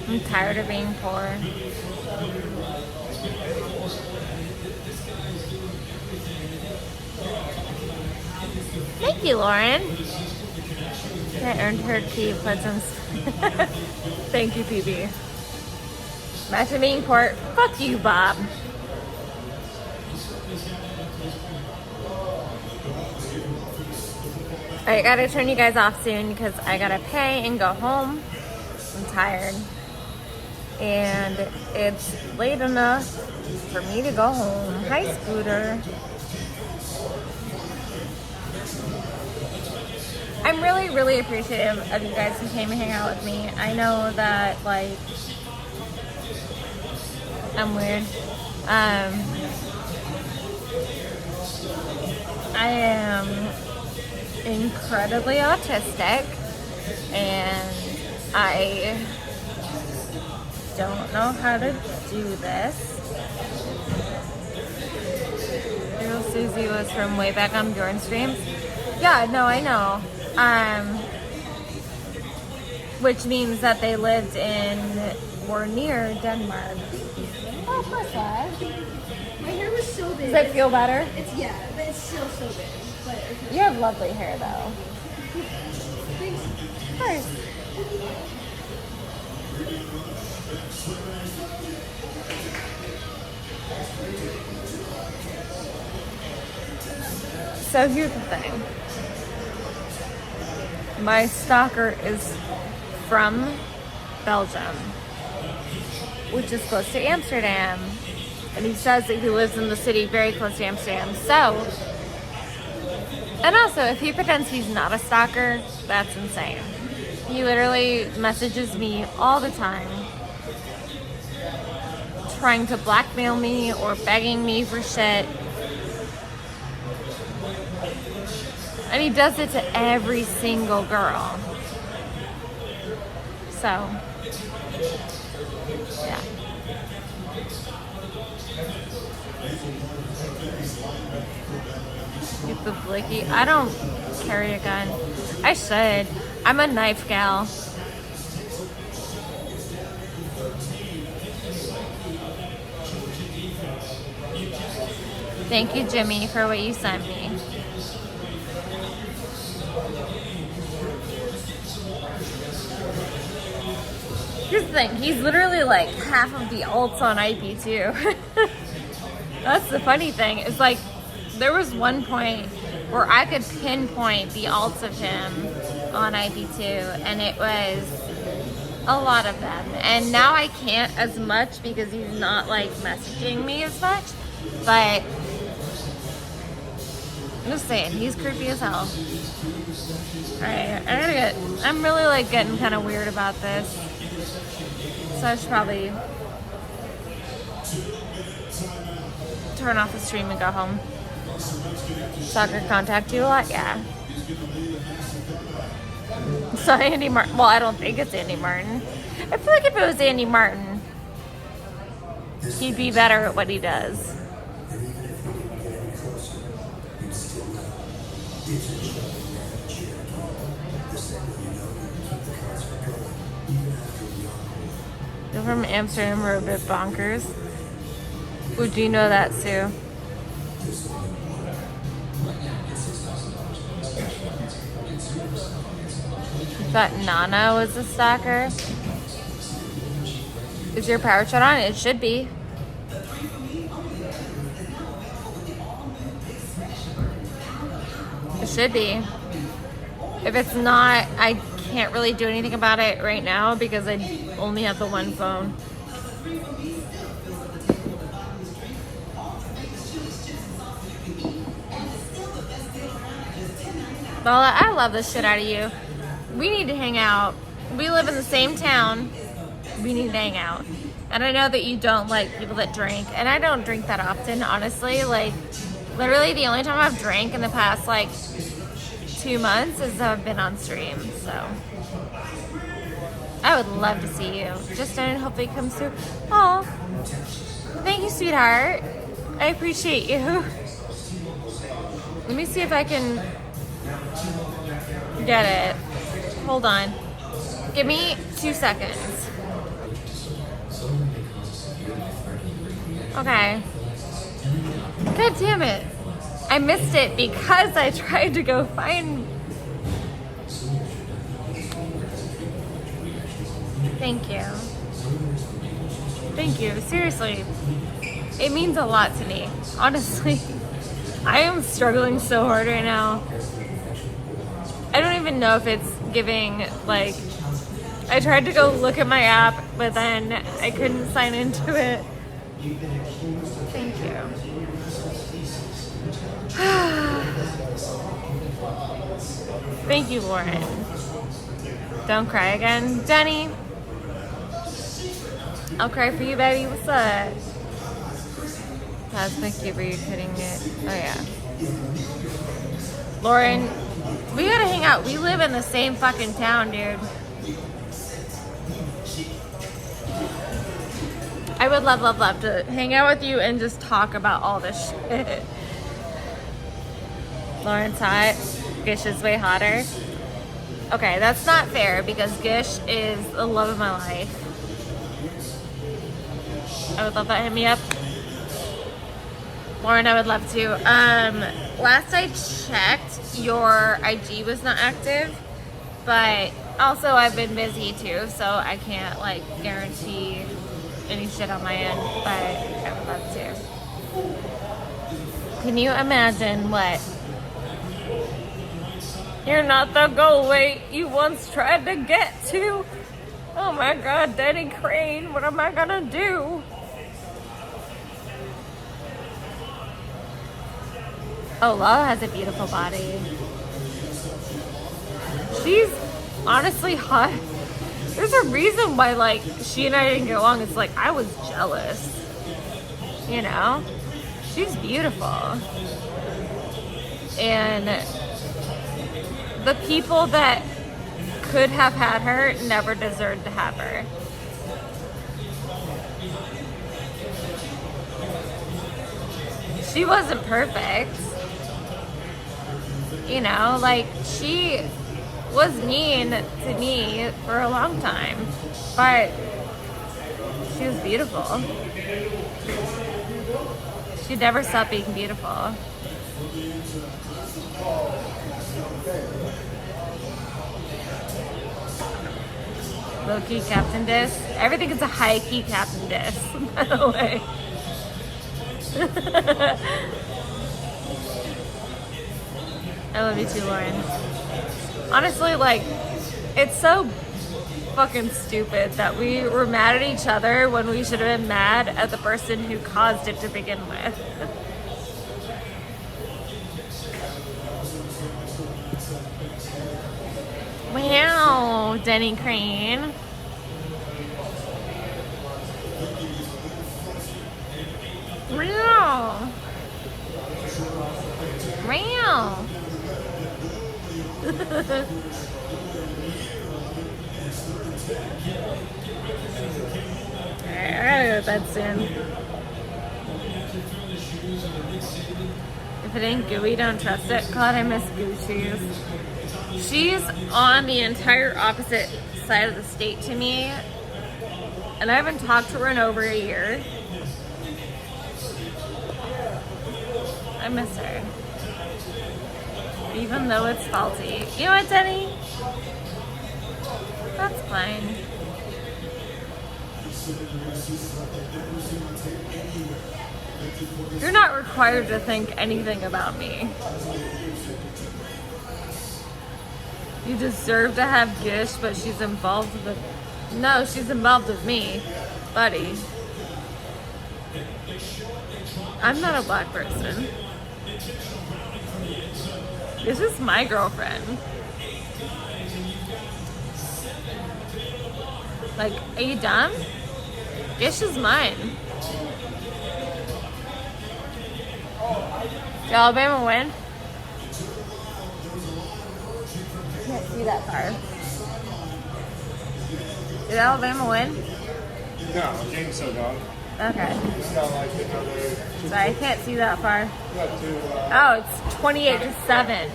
I'm tired of being poor. Thank you, Lauren. I earned her key presents. Thank you, PB. Imagine being poor. Fuck you, Bob. I gotta turn you guys off soon because I gotta pay and go home. I'm tired. And it's late enough for me to go home. Hi, Scooter. I'm really, really appreciative of you guys who came and hang out with me. I know that, like, I'm weird. I am incredibly autistic, and I don't know how to do this. Little Susie was from way back on Bjorn streams. Yeah, no, I know. Which means that they lived in or near Denmark. Oh, plus that. My hair was so big. Does that feel better? It's, yeah, but it's still so big. But You have lovely hair, though. thanks. Of course. So here's the thing. My stalker is from Belgium, which is close to Amsterdam. And he says that he lives in the city very close to Amsterdam. So, and also, if he pretends he's not a stalker, that's insane. He literally messages me all the time, trying to blackmail me or begging me for shit. And he does it to every single girl. So, yeah. Get the blicky. I don't carry a gun. I should. I'm a knife gal. Thank you, Jimmy, for what you sent me. Here's the thing, he's literally like half of the alts on IP2. That's the funny thing. It's like there was one point where I could pinpoint the alts of him on IP2, and it was a lot of them. And now I can't as much because he's not like messaging me as much. But I'm just saying, he's creepy as hell. Alright, I'm really like getting kind of weird about this. So I should probably turn off the stream and go home. Soccer contact you a lot? Yeah. So Andy Martin, well, I don't think it's Andy Martin. I feel like if it was Andy Martin, he'd be better at what he does. You're from Amsterdam, we're a bit bonkers. Would you know that, Sue? I thought Nana was a stalker. Is your power shut on? It should be. It should be. If it's not, I can't really do anything about it right now because I only have the one phone. Well, I love the shit out of you. We need to hang out. We live in the same town. We need to hang out. And I know that you don't like people that drink. And I don't drink that often, honestly. Like, literally the only time I've drank in the past, like, 2 months is I've been on stream. So, I would love to see you. Justin, hopefully comes through. Oh, thank you, sweetheart. I appreciate you. Let me see if I can get it. Hold on. Give me 2 seconds. Okay. God damn it. I missed it because I tried to go find... Thank you. Thank you. Seriously. It means a lot to me. Honestly. I am struggling so hard right now. I don't even know if it's giving, like... I tried to go look at my app, but then I couldn't sign into it. Thank you. Thank you, Lauren. Don't cry again. Denny. I'll cry for you, baby. What's up? That's my cute. Are you kidding it? Oh, yeah. Lauren, we gotta hang out. We live in the same fucking town, dude. I would love, love, love to hang out with you and just talk about all this shit. Lauren's hot. Gish is way hotter. Okay, that's not fair because Gish is the love of my life. I would love that. Hit me up. Lauren, I would love to. Last I checked, your IG was not active, but also I've been busy too, so I can't like guarantee any shit on my end, but I would love to. Can you imagine what? You're not the goal weight you once tried to get to. Oh my God, Danny Crane, what am I gonna do? Oh, Lala has a beautiful body. She's honestly hot. There's a reason why, like, she and I didn't get along. It's like, I was jealous. You know? She's beautiful. And the people that could have had her never deserved to have her. She wasn't perfect. You know, like, she was mean to me for a long time, but she was beautiful. She never stopped being beautiful. Low-key Captain Diss. Everything is a high-key Captain Diss, by the way. I love you too, Lauren. Honestly, like, it's so fucking stupid that we were mad at each other when we should have been mad at the person who caused it to begin with. Wow, Denny Crane. Wow. Wow. Alright, I gotta go to bed soon. If it ain't gooey, don't trust it. God, I miss Goo Cheese. She's on the entire opposite side of the state to me, and I haven't talked to her in over a year. I miss her. Even though it's faulty. You know what, Denny? That's fine. You're not required to think anything about me. You deserve to have Gish, but she's involved with... No, she's involved with me, buddy. I'm not a black person. This is my girlfriend. Like, are you dumb? Gish is mine. Did Alabama win? Can't see that far. Did Alabama win? No, I think so, dog. Okay. It's got like another. Sorry, I can't see that far. Got two. Oh, it's 28-7.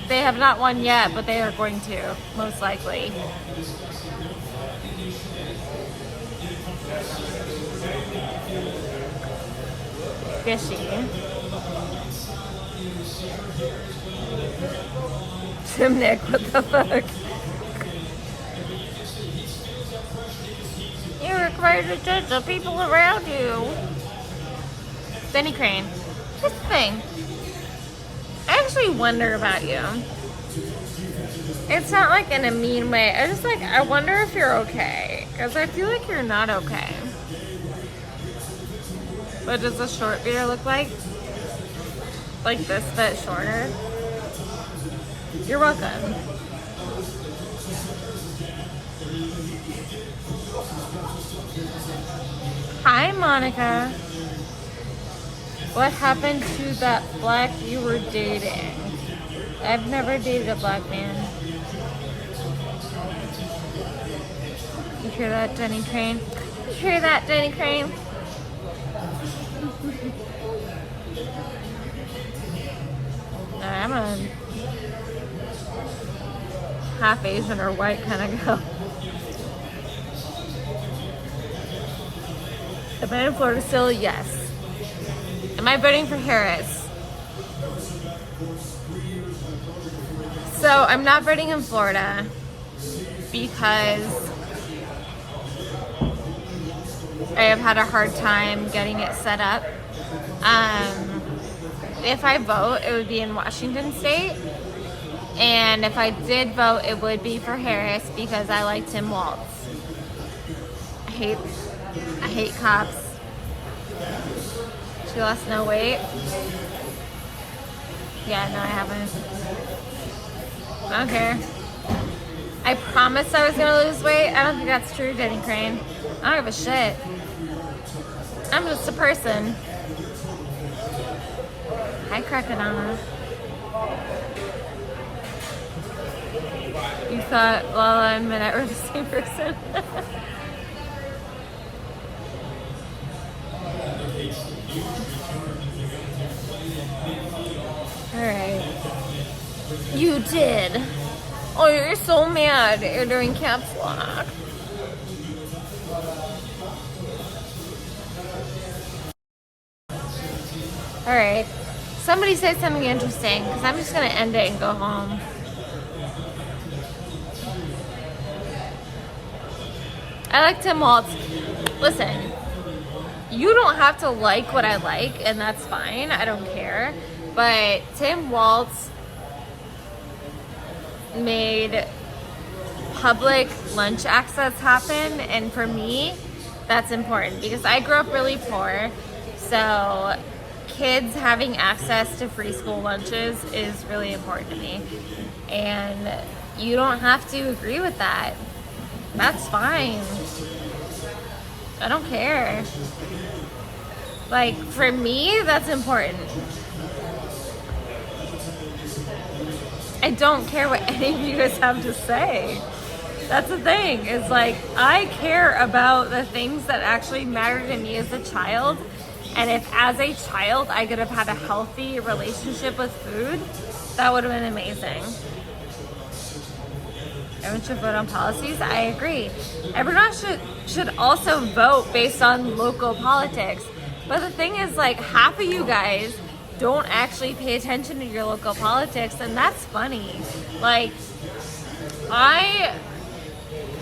They have not won yet, but they are going to, most likely. Fishy. Tim Nick, what the fuck? You're required to judge the people around you. Denny Crane. Here's the thing. I actually wonder about you. It's not like in a mean way. I just like, I wonder if you're okay. Because I feel like you're not okay. What does a short beer look like? Like this, but shorter? You're welcome. Hi, Monica. What happened to that black you were dating? I've never dated a black man. You hear that, Denny Crane? You hear that, Denny Crane? I'm a half Asian or white kind of girl. Am I in Florida still? Yes. Am I voting for Harris? So I'm not voting in Florida because I have had a hard time getting it set up. If I vote, it would be in Washington State. And if I did vote, it would be for Harris because I like Tim Walz. I hate cops. She lost no weight. Yeah, no, I haven't. I don't care. I promised I was gonna lose weight. I don't think that's true, Denny Crane. I don't give a shit. I'm just a person. Hi, Krakenama. You thought Lala and Minette were the same person? Alright. You did. Oh, you're so mad. You're doing caps lock. All right. Somebody say something interesting, because I'm just going to end it and go home. I like Tim Waltz. Listen, you don't have to like what I like, and that's fine. I don't care. But Tim Waltz made public lunch access happen, and for me, that's important because I grew up really poor. So kids having access to free school lunches is really important to me. And you don't have to agree with that. That's fine. I don't care. Like, for me, that's important. I don't care what any of you guys have to say. That's the thing. It's like, I care about the things that actually matter to me as a child. And if as a child I could have had a healthy relationship with food, that would have been amazing. Everyone should vote on policies. I agree. Everyone should also vote based on local politics. But the thing is, like, half of you guys don't actually pay attention to your local politics, and that's funny. Like, I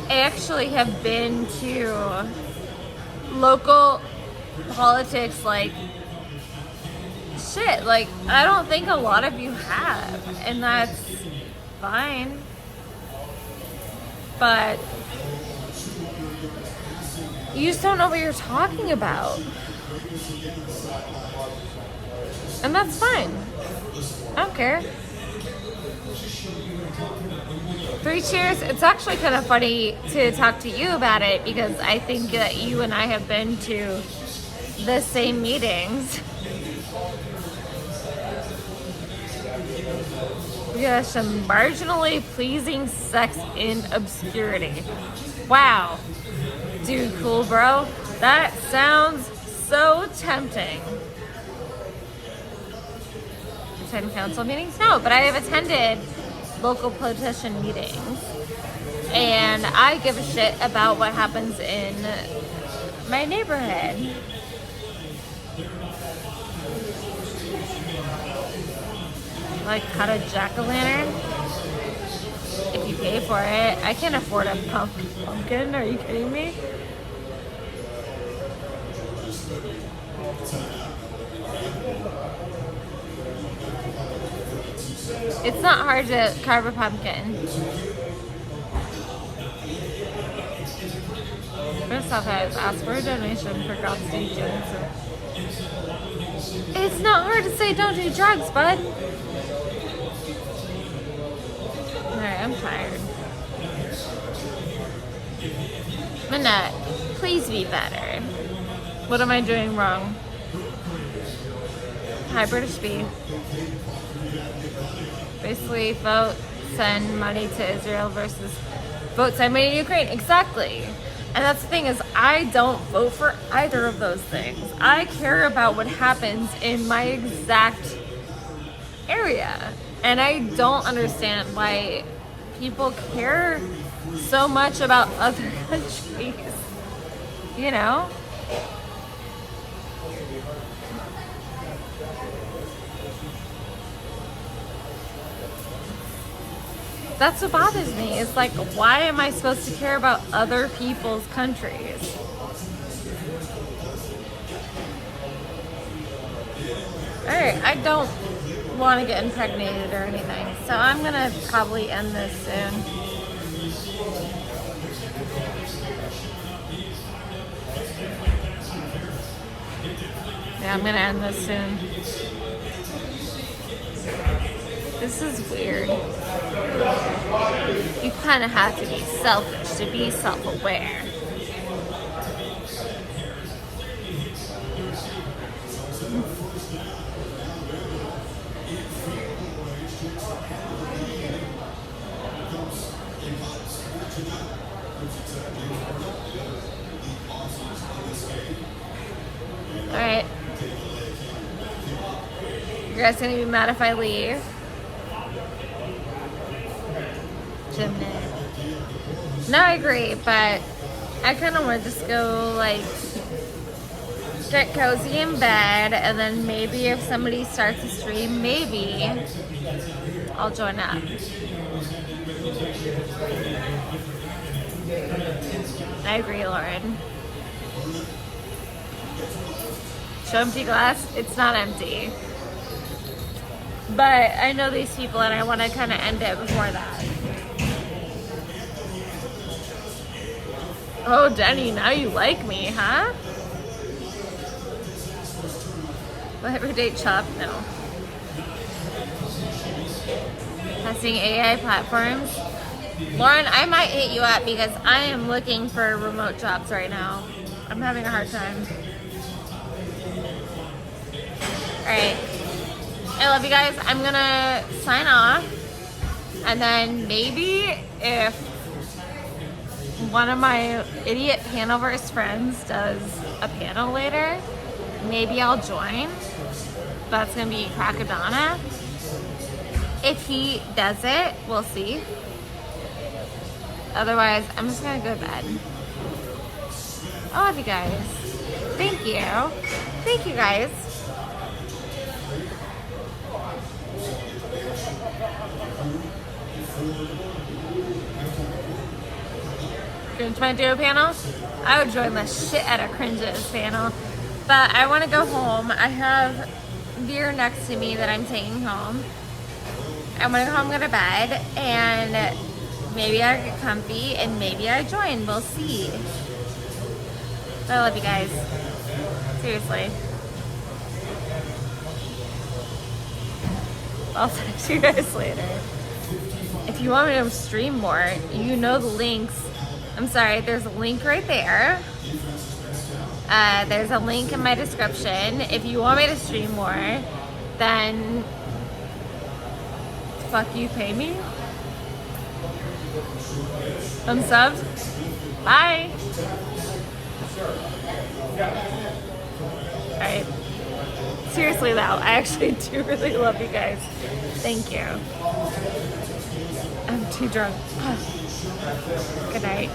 actually have been to local politics, like, shit, like, I don't think a lot of you have, and that's fine. But you just don't know what you're talking about. And that's fine. I don't care. 3 cheers. It's actually kind of funny to talk to you about it because I think that you and I have been to the same meetings. We have some marginally pleasing sex in obscurity. Wow. Dude, cool, bro. That sounds so tempting. Attend council meetings? No, but I have attended local politician meetings. And I give a shit about what happens in my neighborhood. Like, cut a jack-o'-lantern if you pay for it. I can't afford a pumpkin. Are you kidding me? It's not hard to carve a pumpkin. First off, I asked for a donation for God's sake, Jameson. It's not hard to say don't do drugs, bud. Alright, I'm tired. Minette, please be better. What am I doing wrong? Hi, British Bee. Basically, vote, send money to Israel versus vote, send money to Ukraine. Exactly. And that's the thing is, I don't vote for either of those things. I care about what happens in my exact area. And I don't understand why people care so much about other countries. You know? That's what bothers me. It's like, why am I supposed to care about other people's countries? Alright, I don't want to get impregnated or anything, so I'm gonna probably end this soon. Yeah, I'm gonna end this soon. This is weird. You kind of have to be selfish to be self-aware. Alright. You guys gonna be mad if I leave? No, I agree, but I kind of want to just go, like, get cozy in bed, and then maybe if somebody starts a stream, maybe I'll join up. I agree, Lauren. Show empty glass, it's not empty. But I know these people and I want to kind of end it before that. Oh, Denny, now you like me, huh? Will everyday chop? No. Testing AI platforms. Lauren, I might hit you up because I am looking for remote jobs right now. I'm having a hard time. Alright. I love you guys. I'm gonna sign off. And then maybe if one of my idiot Panelverse friends does a panel later, maybe I'll join. That's gonna be Crocodana. If he does it, we'll see. Otherwise, I'm just gonna go to bed. I love you guys. Thank you. Thank you guys. Cringe might do a panel. I would join the shit out of Cringe's panel. But I want to go home. I have beer next to me that I'm taking home. I want to go home, go to bed, and maybe I get comfy, and maybe I join. We'll see. But I love you guys. Seriously. I'll talk to you guys later. If you want me to stream more, you know the links. I'm sorry, there's a link right there. There's a link in my description. If you want me to stream more, then fuck you, pay me. Unsubbed. Bye. Alright. Seriously though, I actually do really love you guys. Thank you. I'm too drunk. Good night.